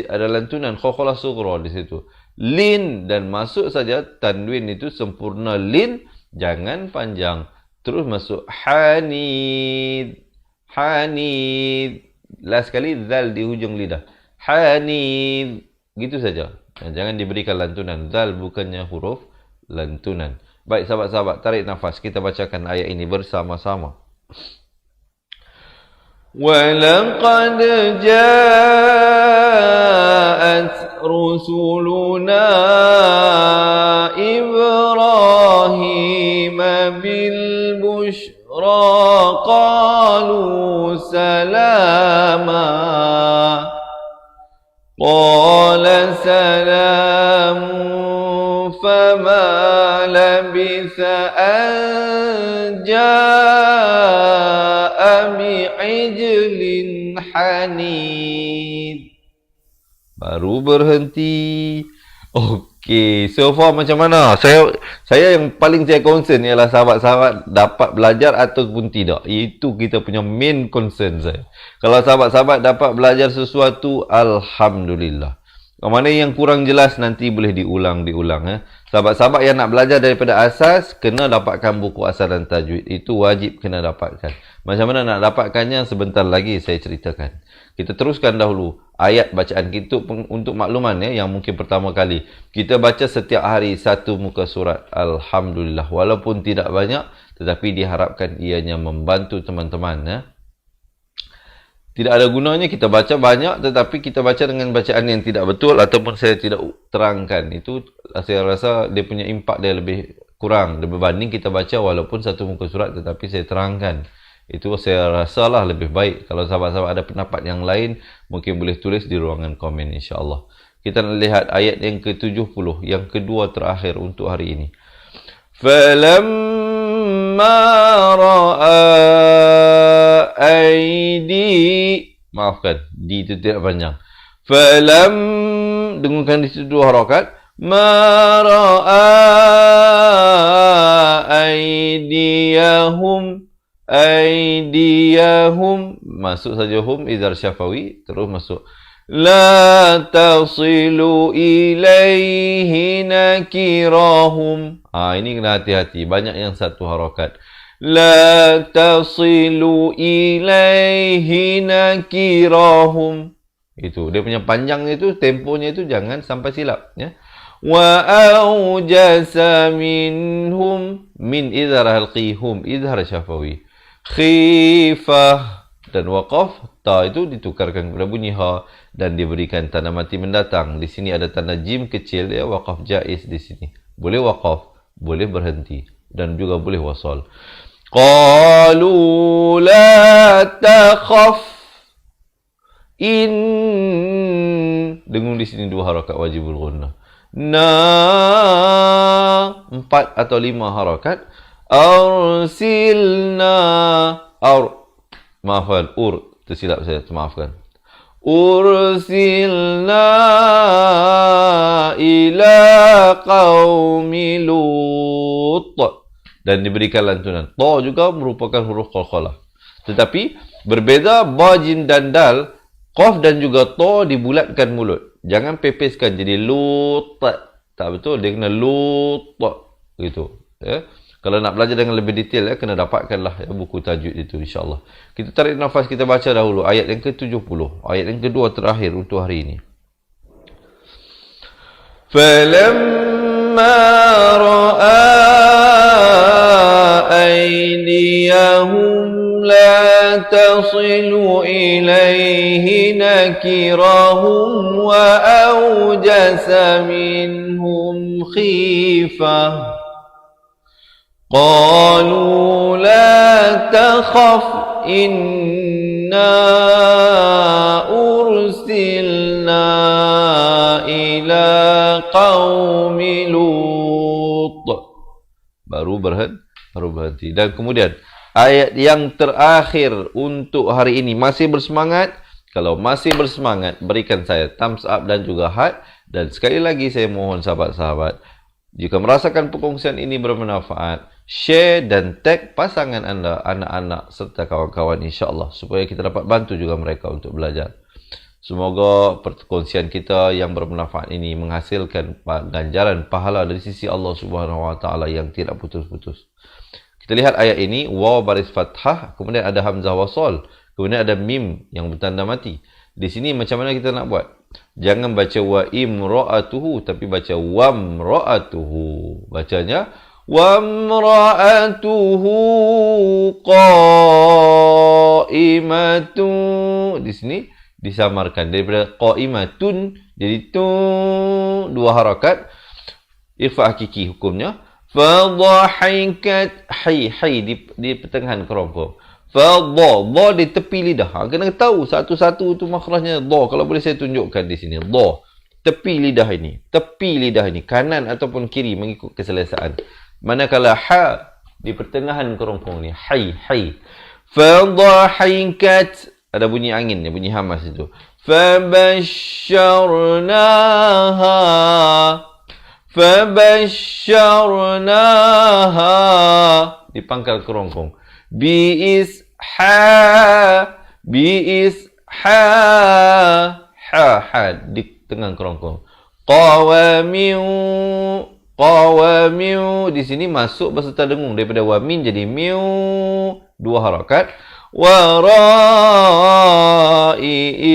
ada lantunan khokholah sughra di situ. Lin, dan masuk saja tanwin itu sempurna lin, jangan panjang. Terus masuk hanid. Hanid. Last kali zal di hujung lidah. Hanid. Gitu saja. Jangan diberikan lantunan. Zal bukannya huruf lantunan. Baik sahabat-sahabat, tarik nafas. Kita bacakan ayat ini bersama-sama. وَلَقَدْ جَاءَتْ رُسُلُنَا إِبْرَاهِيمَ بِالْبُشْرَى قَالُوا سَلَامًا قَالَ سَلَامٌ فَمَا لَبِثَ أَنْ جَاءَ بِعِجْلٍ حَنِيذٍ. Baru berhenti. Okey, so far macam mana? Saya yang paling saya concern ialah sahabat-sahabat dapat belajar ataupun tidak. Itu kita punya main concern saya. Kalau sahabat-sahabat dapat belajar sesuatu, alhamdulillah. Mana yang kurang jelas nanti boleh diulang ya. Sahabat-sahabat yang nak belajar daripada asas, kena dapatkan buku asas dan tajwid. Itu wajib kena dapatkan. Macam mana nak dapatkannya, sebentar lagi saya ceritakan. Kita teruskan dahulu ayat bacaan kita untuk makluman ya, yang mungkin pertama kali. Kita baca setiap hari satu muka surat. Alhamdulillah. Walaupun tidak banyak, tetapi diharapkan ianya membantu teman-teman ya. Tidak ada gunanya kita baca banyak, tetapi kita baca dengan bacaan yang tidak betul ataupun saya tidak terangkan. Itu saya rasa dia punya impak dia lebih kurang berbanding kita baca walaupun satu muka surat tetapi saya terangkan. Itu saya rasalah lebih baik. Kalau sahabat-sahabat ada pendapat yang lain, mungkin boleh tulis di ruangan komen insya-Allah. Kita nak lihat ayat yang ke-70, yang kedua terakhir untuk hari ini. Falamma ra'a aidi, maafkan, di itu tidak panjang. Falam, dengarkan di situ dua harakat. Ma ra'a aidiyahum, aidiyahum, masuk saja hum izhar syafawi, terus masuk. La tasilu ilaihi nakirahum. Ini kena hati-hati. Banyak yang satu harakat. La tasilu ilaihi nakirahum. Itu. Dia punya panjang itu, temponya itu jangan sampai silap. Ya. Wa awjasa minhum. Min idhar halqihum. Idhar syafawi. Khifah. Dan waqaf, ta itu ditukarkan kepada bunyi ha dan diberikan tanda mati mendatang. Di sini ada tanda jim kecil ya, waqaf jaiz di sini. Boleh waqaf, boleh berhenti dan juga boleh wasal. Qalu la takhaf in, dengung di sini dua harakat wajibul ghunnah. Na, 4 atau 5 harakat. Arsilna, maafkan, tersilap saya, maafkan. Ursilna ila qaumi Lut. Dan diberikan lantunan. Ta juga merupakan huruf qalqalah. Tetapi berbeza ba, jim dan dal, qaf dan juga ta dibulatkan mulut. Jangan pepeskan jadi Lut. Tak betul, dia kena Lut gitu. Ya. Kalau nak belajar dengan lebih detail ya, kena dapatkanlah ya, buku tajwid itu insya-Allah. Kita tarik nafas, kita baca dahulu ayat yang ke-70, ayat yang kedua terakhir untuk hari ini. Falamma ra'a أيديهم لا تصل إليه نكرهم وأوجس منهم خيفة قالوا لا تخف إنا أرسلنا إلى قوم لوط. Baru berhenti. Dan kemudian ayat yang terakhir untuk hari ini, masih bersemangat? Kalau masih bersemangat, berikan saya thumbs up dan juga heart. Dan sekali lagi saya mohon sahabat-sahabat, jika merasakan perkongsian ini bermanfaat, share dan tag pasangan anda, anak-anak serta kawan-kawan insya-Allah, supaya kita dapat bantu juga mereka untuk belajar. Semoga perkongsian kita yang bermanfaat ini menghasilkan ganjaran pahala dari sisi Allah Subhanahu wa taala yang tidak putus-putus. Kita lihat ayat ini, waw baris fathah, kemudian ada hamzah wasal, kemudian ada mim yang bertanda mati. Di sini macam mana kita nak buat? Jangan baca wa imra'atuhu, tapi baca wamra'atuhu. Bacanya wamra'atuhu qa'imatu. Di sini disamarkan daripada qa'imatun jadi tu, dua harakat, irfa hakiki hukumnya. Fadhahikat, hai di pertengahan kerongkong. Fadha di tepi lidah. Kena tahu satu-satu tu makhrajnya dha. Kalau boleh saya tunjukkan di sini. Dha. Tepi lidah ini. Kanan ataupun kiri mengikut keselesaan. Manakala ha di pertengahan kerongkong ni. Hai. Fadhahikat. Ada bunyi angin, bunyi hamas itu. Fabasharnaha di pangkal kerongkong. Ha di tengah kerongkong. Qawamiu di sini masuk beserta dengung daripada wamin jadi miu, dua harakat. Warai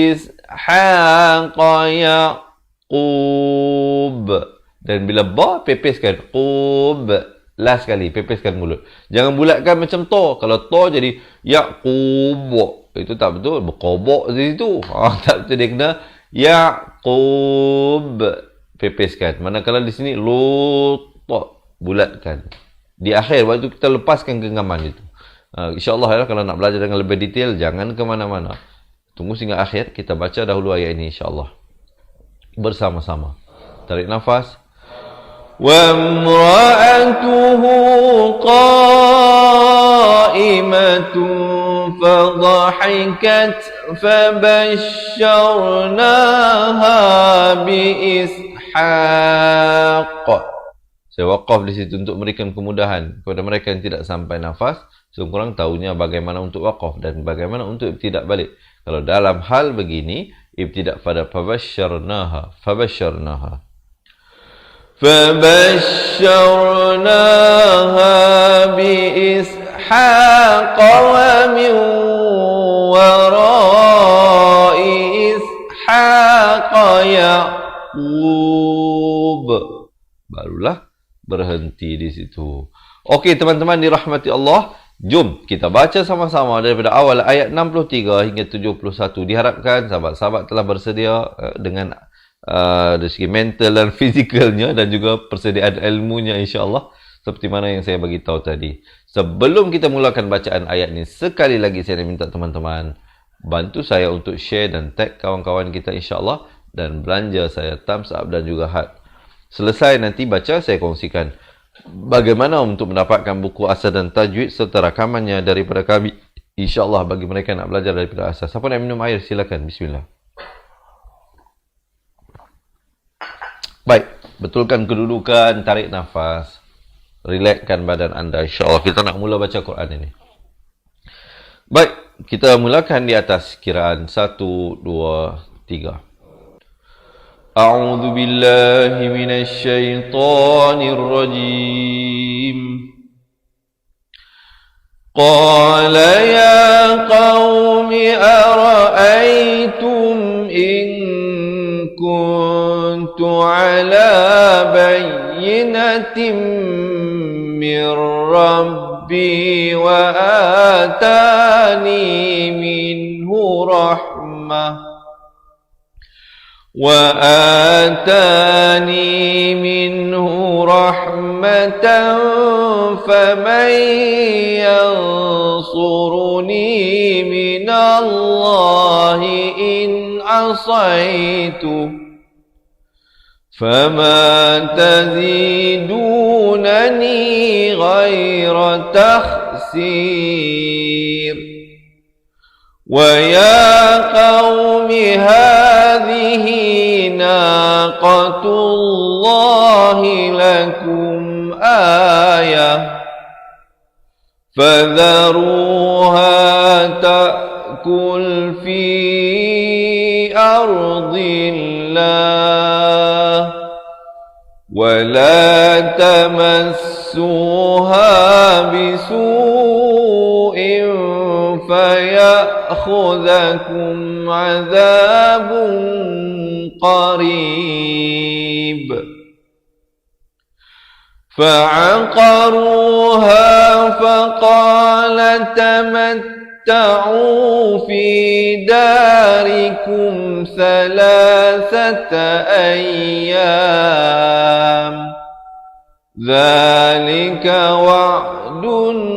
ishaqa yaqub. Dan bila ba, pepeskan. Qub. Last sekali, pepeskan mulut. Jangan bulatkan macam to. Kalau to jadi yaqub. Itu tak betul. Berkobok di situ. Tak betul, dia kena yaqub. Pepeskan. Manakala di sini lut. Bulatkan. Di akhir, waktu kita lepaskan genggaman itu. InsyaAllah ya, kalau nak belajar dengan lebih detail, jangan ke mana-mana. Tunggu sehingga akhir, kita baca dahulu ayat ini insyaAllah. Bersama-sama. Tarik nafas. وَامْرَأَتُهُ قَائِمَةٌ فَضَحِكَتْ فَبَشَّرْنَاهَا بِإِسْحَاقَ. Saya waqaf di situ untuk memberikan kemudahan kepada mereka yang tidak sampai nafas. Kurang tahunya bagaimana untuk waqaf dan bagaimana untuk ibtidak balik. Kalau dalam hal begini, ibtidak pada fabasharnaha. Fabasharnaha bi'ishaqa wa min warai ishaqa yaqub. Barulah berhenti di situ. Okey teman-teman dirahmati Allah. Jom kita baca sama-sama daripada awal ayat 63 hingga 71. Diharapkan sahabat-sahabat telah bersedia dengan dari segi mental dan fizikalnya dan juga persediaan ilmunya insya-Allah seperti mana yang saya bagi tahu tadi. Sebelum kita mulakan bacaan ayat ini, sekali lagi saya minta teman-teman bantu saya untuk share dan tag kawan-kawan kita insya-Allah dan belanja saya thumbs up dan juga heart. Selesai nanti baca saya kongsikan bagaimana untuk mendapatkan buku asas dan tajwid serta rakamannya daripada kami insya-Allah bagi mereka yang nak belajar daripada asas. Siapa nak minum air silakan. Bismillah. Baik, betulkan kedudukan, tarik nafas, relaxkan badan anda insya-Allah. Kita nak mula baca Quran ini. Baik, kita mulakan di atas kiraan 1 2 3. أعوذ بالله من الشيطان الرجيم قال يا قوم أرأيتم إن كنت على بينة من ربي ربي وآتاني منه رحمة فمن ينصرني من الله إن عصيته فما تزيدونني غير تخسير ويا قوم هذه ناقة الله لكم آية فذروها تأكل في أرض الله ولا تمسوها بسوء فيأخذكم عذاب قريب فعقروها فقال تمتعوا في داركم 3 أيام ذلك وعد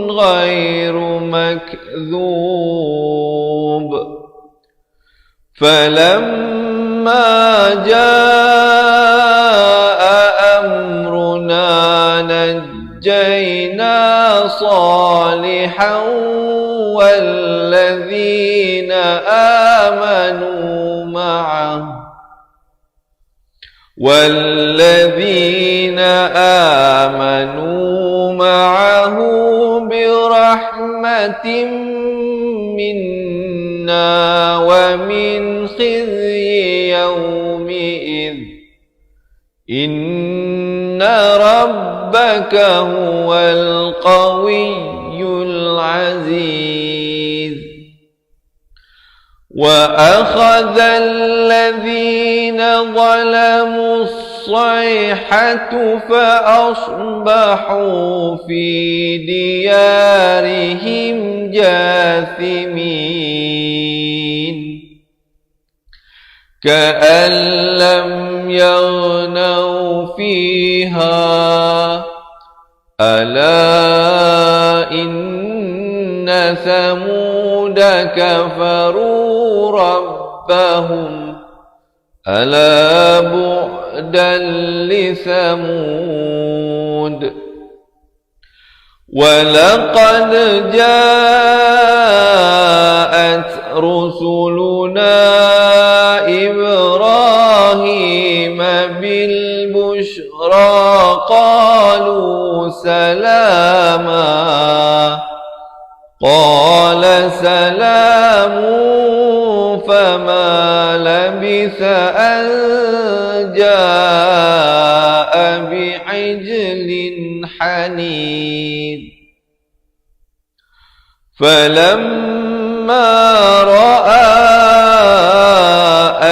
غير مكذوب فلما جاء أمرنا نجينا صالحا والذين آمنوا معه برحمة منا ومن خزي يومئذ إن ربك هو القوي العزيز وأخذ الذين ظلموا الصيحة فأصبحوا في ديارهم جاثمين كأن لم يغنوا فيها ألا إن ثمود كفروا ربهم ألا بعدا لثمود ولقد جاءت رسلنا إبراهيم بالبشرى قالوا سلاما قال سلام فما لبث أن جاء بعجل حنيذ فلما رأى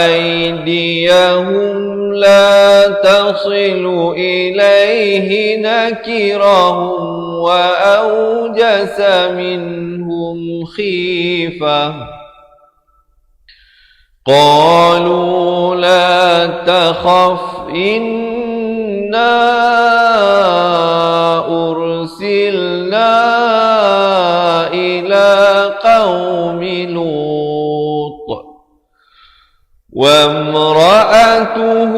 أيديهم لا تصل إليه نكرهم وأوجس منهم خيفة قالوا لا تخف إنا أرسلنا إلى قوم لوط وامرأته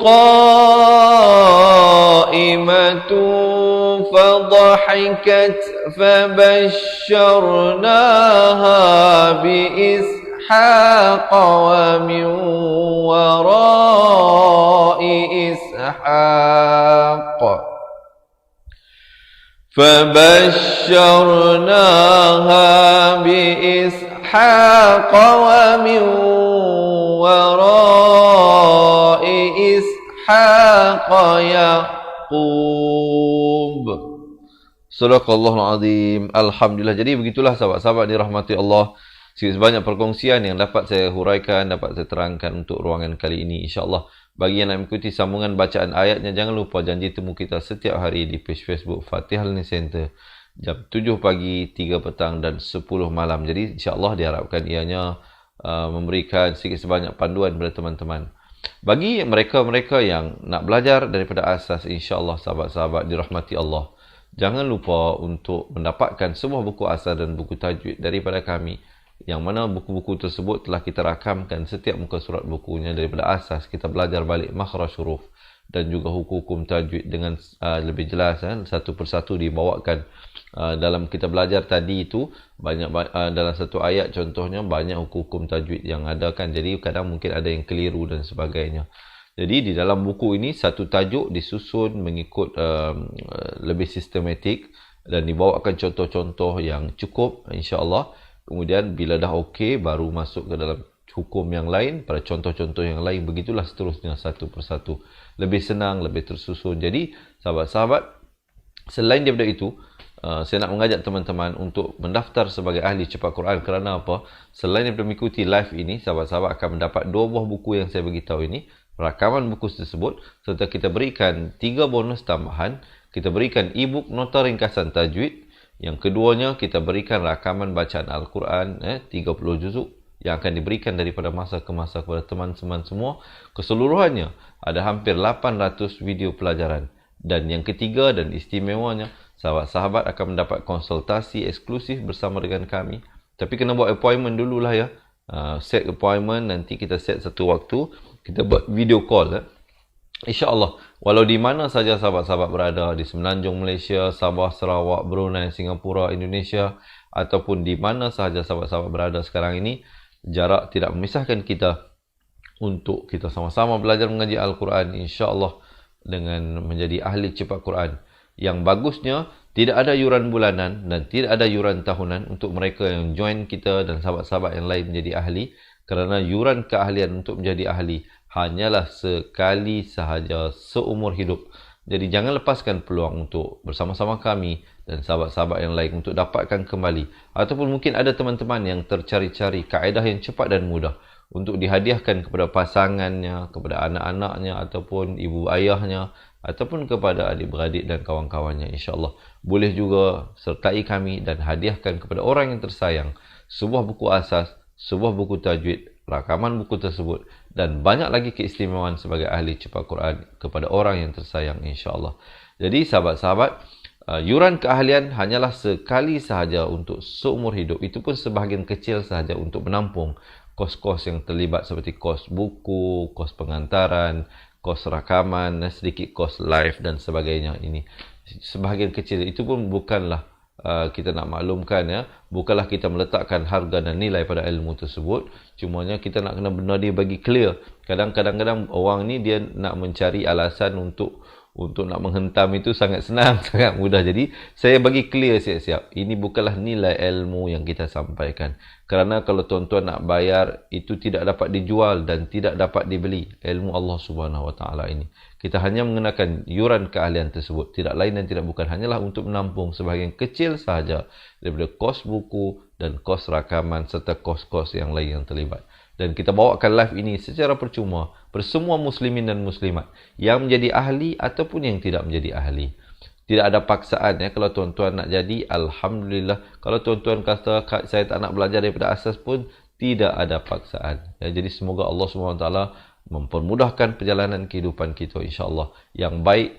قائمة فضحكت فبشرناها بإسحاق ومن وراء إسحاق ومن وراء إسحاق يعقوب. Sadaqallahul Azim. Alhamdulillah. Jadi begitulah sahabat-sahabat dirahmati Allah. Sebanyak perkongsian yang dapat saya huraikan, dapat saya terangkan untuk ruangan kali ini. InsyaAllah bagi yang nak mengikuti sambungan bacaan ayatnya, jangan lupa janji temu kita setiap hari di page Facebook Fatihah Learning Center. jam 7 pagi, 3 petang dan 10 malam. Jadi insya-Allah diharapkan ianya memberikan sedikit sebanyak panduan kepada teman-teman. Bagi mereka-mereka yang nak belajar daripada asas, insya-Allah sahabat-sahabat dirahmati Allah, jangan lupa untuk mendapatkan sebuah buku asas dan buku tajwid daripada kami, yang mana buku-buku tersebut telah kita rakamkan setiap muka surat bukunya daripada asas. Kita belajar balik makhraj huruf dan juga hukum-hukum tajwid dengan lebih jelas, satu persatu dibawakan. Dalam kita belajar tadi itu banyak dalam satu ayat contohnya banyak hukum-hukum tajwid yang ada kan, jadi kadang mungkin ada yang keliru dan sebagainya. Jadi di dalam buku ini satu tajuk disusun mengikut lebih sistematik dan dibawakan contoh-contoh yang cukup, insya-Allah. Kemudian bila dah okey baru masuk ke dalam hukum yang lain, pada contoh-contoh yang lain, begitulah seterusnya satu persatu. Lebih senang, lebih tersusun. Jadi sahabat-sahabat, selain daripada itu, saya nak mengajak teman-teman untuk mendaftar sebagai ahli cepat Quran. Kerana apa? Selain daripada mengikuti live ini, sahabat-sahabat akan mendapat 2 buah buku yang saya beritahu ini, rakaman buku tersebut, serta kita berikan 3 bonus tambahan. Kita berikan e-book nota ringkasan tajwid. Yang keduanya, kita berikan rakaman bacaan Al-Quran 30 juzuk yang akan diberikan daripada masa ke masa kepada teman-teman semua. Keseluruhannya ada hampir 800 video pelajaran. Dan yang ketiga dan istimewanya, sahabat-sahabat akan mendapat konsultasi eksklusif bersama dengan kami. Tapi kena buat appointment dululah ya. Set appointment, nanti kita set satu waktu, kita buat video call. InsyaAllah, walau di mana saja sahabat-sahabat berada, di Semenanjung Malaysia, Sabah, Sarawak, Brunei, Singapura, Indonesia, ataupun di mana sahaja sahabat-sahabat berada sekarang ini, jarak tidak memisahkan kita untuk kita sama-sama belajar mengaji Al-Quran, insya-Allah, dengan menjadi ahli cepat Quran. Yang bagusnya, tidak ada yuran bulanan dan tidak ada yuran tahunan untuk mereka yang join kita dan sahabat-sahabat yang lain menjadi ahli, kerana yuran keahlian untuk menjadi ahli hanyalah sekali sahaja seumur hidup. Jadi jangan lepaskan peluang untuk bersama-sama kami dan sahabat-sahabat yang lain untuk dapatkan kembali. Ataupun mungkin ada teman-teman yang tercari-cari kaedah yang cepat dan mudah untuk dihadiahkan kepada pasangannya, kepada anak-anaknya, ataupun ibu ayahnya, ataupun kepada adik-beradik dan kawan-kawannya. InsyaAllah boleh juga sertai kami dan hadiahkan kepada orang yang tersayang sebuah buku asas, sebuah buku tajwid, rakaman buku tersebut, dan banyak lagi keistimewaan sebagai ahli cepat Quran kepada orang yang tersayang, insya-Allah. Jadi sahabat-sahabat, yuran keahlian hanyalah sekali sahaja untuk seumur hidup. Itu pun sebahagian kecil sahaja untuk menampung kos-kos yang terlibat seperti kos buku, kos pengantaran, kos rakaman, sedikit kos live dan sebagainya. Ini sebahagian kecil. Itu pun bukanlah kita nak maklumkan ya, bukanlah kita meletakkan harga dan nilai pada ilmu tersebut, cumanya kita nak kena benda dia bagi clear. Kadang-kadang orang ni dia nak mencari alasan untuk nak menghentam itu sangat senang, sangat mudah. Jadi saya bagi clear siap-siap, ini bukanlah nilai ilmu yang kita sampaikan. Kerana kalau tuan-tuan nak bayar, itu tidak dapat dijual dan tidak dapat dibeli ilmu Allah Subhanahu Wa Taala ini. Kita hanya mengenakan yuran keahlian tersebut, tidak lain dan tidak bukan hanyalah untuk menampung sebahagian kecil sahaja daripada kos buku dan kos rakaman serta kos-kos yang lain yang terlibat. Dan kita bawakan live ini secara percuma bersemua muslimin dan muslimat yang menjadi ahli ataupun yang tidak menjadi ahli. Tidak ada paksaan ya. Kalau tuan-tuan nak jadi, alhamdulillah. Kalau tuan-tuan kata saya tak nak belajar daripada asas pun, tidak ada paksaan. Ya, jadi semoga Allah SWT mempermudahkan perjalanan kehidupan kita, insya-Allah. Yang baik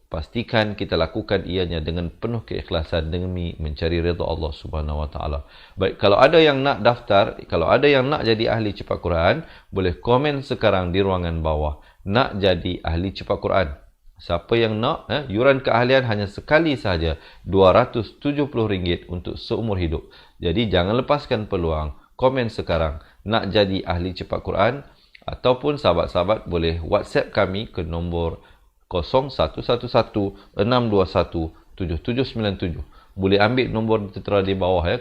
pastikan kita lakukan ianya dengan penuh keikhlasan demi mencari redha Allah Subhanahu Wa Taala. Baik, kalau ada yang nak daftar, kalau ada yang nak jadi ahli cepat Quran, boleh komen sekarang di ruangan bawah. Nak jadi ahli cepat Quran. Siapa yang nak, yuran keahlian hanya sekali sahaja, RM270 untuk seumur hidup. Jadi jangan lepaskan peluang. Komen sekarang nak jadi ahli cepat Quran, ataupun sahabat-sahabat boleh WhatsApp kami ke nombor 0111-621-7797. Boleh ambil nombor tertera di bawah ya,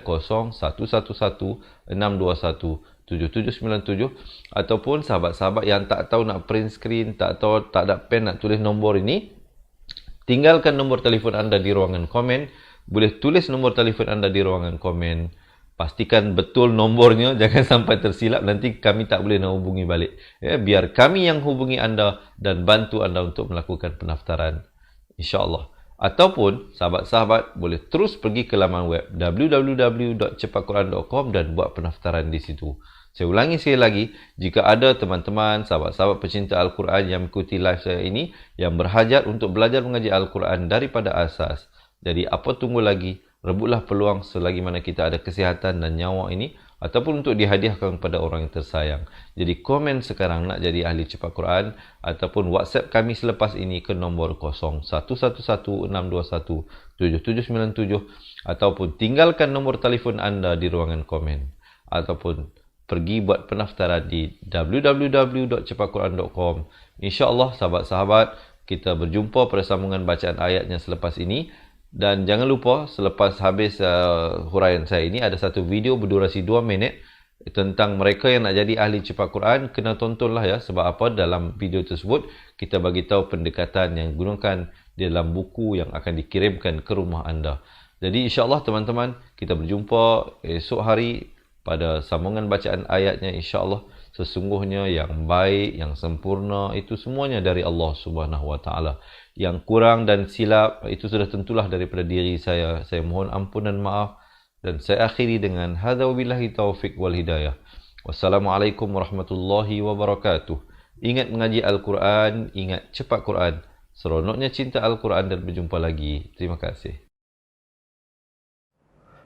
0111-621-7797. Ataupun sahabat-sahabat yang tak tahu nak print screen, tak tahu, tak ada pen nak tulis nombor ini, tinggalkan nombor telefon anda di ruangan komen. Boleh tulis nombor telefon anda di ruangan komen. Pastikan betul nombornya, jangan sampai tersilap, nanti kami tak boleh nak hubungi balik. Ya, biar kami yang hubungi anda dan bantu anda untuk melakukan pendaftaran. InsyaAllah. Ataupun sahabat-sahabat boleh terus pergi ke laman web www.cepatquran.com dan buat pendaftaran di situ. Saya ulangi sekali lagi, jika ada teman-teman, sahabat-sahabat pecinta Al-Quran yang mengikuti live saya ini yang berhajat untuk belajar mengaji Al-Quran daripada asas. Jadi apa tunggu lagi? Rebutlah peluang selagi mana kita ada kesihatan dan nyawa ini ataupun untuk dihadiahkan kepada orang yang tersayang. Jadi komen sekarang nak jadi ahli cepat Quran ataupun WhatsApp kami selepas ini ke nombor 0111-621-7797 ataupun tinggalkan nombor telefon anda di ruangan komen ataupun pergi buat pendaftaran di www.cepatquran.com. InsyaAllah sahabat-sahabat, kita berjumpa pada sambungan bacaan ayatnya selepas ini. Dan jangan lupa selepas habis huraian saya ini ada satu video berdurasi 2 minit tentang mereka yang nak jadi ahli cepat Quran. Kena tontonlah ya, sebab apa dalam video tersebut kita bagi tahu pendekatan yang gunakan di dalam buku yang akan dikirimkan ke rumah anda. Jadi insyaAllah teman-teman, kita berjumpa esok hari pada sambungan bacaan ayatnya. InsyaAllah sesungguhnya yang baik, yang sempurna itu semuanya dari Allah Subhanahu Wa Taala. Yang kurang dan silap itu sudah tentulah daripada diri saya. Saya mohon ampun dan maaf. Dan saya akhiri dengan hadza wabillahi taufiq wal hidayah. Wassalamualaikum warahmatullahi wabarakatuh. Ingat mengaji Al-Quran, ingat cepat Quran. Seronoknya cinta Al-Quran dan berjumpa lagi. Terima kasih.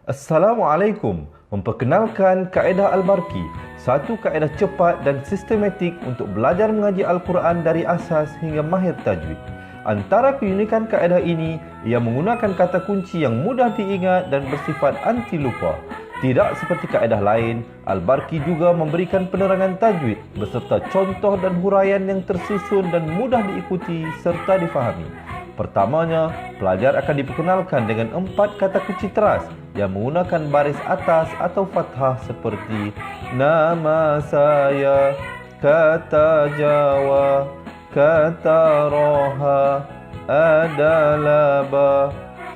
Assalamualaikum. Memperkenalkan kaedah Al-Barki, satu kaedah cepat dan sistematik untuk belajar mengaji Al-Quran dari asas hingga mahir tajwid. Antara keunikan kaedah ini, ia menggunakan kata kunci yang mudah diingat dan bersifat anti lupa. Tidak seperti kaedah lain, Al-Barki juga memberikan penerangan tajwid beserta contoh dan huraian yang tersusun dan mudah diikuti serta difahami. Pertamanya, pelajar akan diperkenalkan dengan 4 kata kunci teras yang menggunakan baris atas atau fathah seperti nama saya, kata Jawa, kata Roha, adalah ba.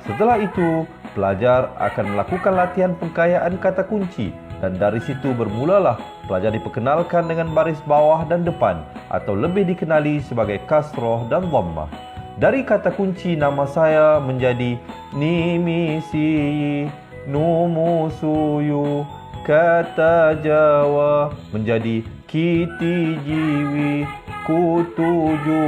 Setelah itu, pelajar akan melakukan latihan pengkayaan kata kunci dan dari situ bermulalah pelajar diperkenalkan dengan baris bawah dan depan atau lebih dikenali sebagai kasroh dan dhammah. Dari kata kunci nama saya menjadi nimisi, numusuyu, kata Jawa menjadi kiti jiwi, kutuju.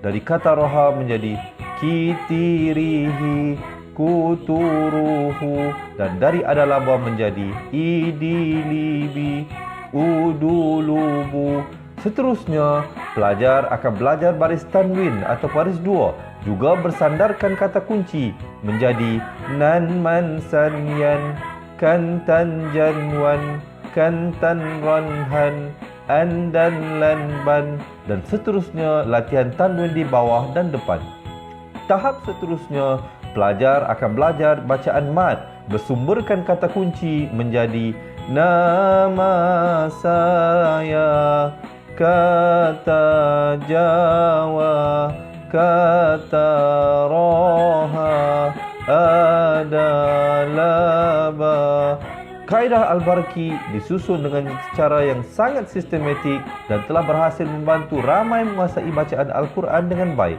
Dari kata roha menjadi kitirihi, kuturuhu. Dan dari adalaba menjadi idilibi, udulubu. Seterusnya, pelajar akan belajar baris tanwin atau baris dua, juga bersandarkan kata kunci menjadi nan man sanyan, kantan janwan, kantan ranhan, andan lanban, dan seterusnya latihan tanwin di bawah dan depan. Tahap seterusnya, pelajar akan belajar bacaan mad bersumberkan kata kunci menjadi nama saya, kata Jawa, kata Roha, adalah ba. Kaedah Al-Barki disusun dengan cara yang sangat sistematik dan telah berhasil membantu ramai menguasai bacaan Al-Quran dengan baik.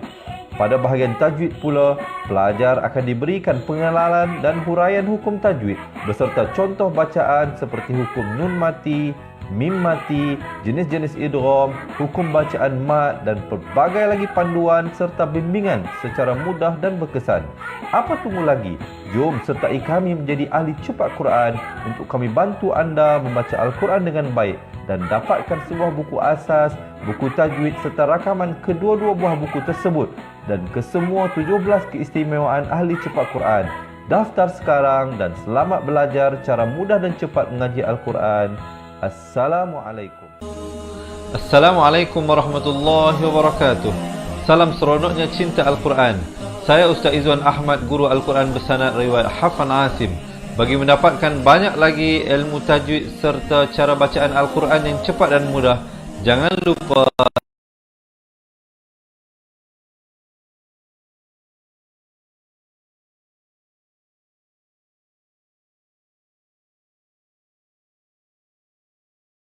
Pada bahagian tajwid pula, pelajar akan diberikan pengenalan dan huraian hukum tajwid beserta contoh bacaan seperti hukum nun mati, mim mati, jenis-jenis idgham, hukum bacaan mat dan pelbagai lagi panduan serta bimbingan secara mudah dan berkesan. Apa tunggu lagi? Jom sertai kami menjadi ahli cepat Quran untuk kami bantu anda membaca Al-Quran dengan baik dan dapatkan sebuah buku asas, buku tajwid serta rakaman kedua-dua buah buku tersebut dan kesemua 17 keistimewaan ahli cepat Quran. Daftar sekarang dan selamat belajar cara mudah dan cepat mengaji Al-Quran. Assalamualaikum. Assalamualaikum warahmatullahi wabarakatuh. Salam seronoknya cinta Al-Quran. Saya Ustaz Izwan Ahmad, guru Al-Quran bersanad riwayat Hafan Asim. Bagi mendapatkan banyak lagi ilmu tajwid serta cara bacaan Al-Quran yang cepat dan mudah, jangan lupa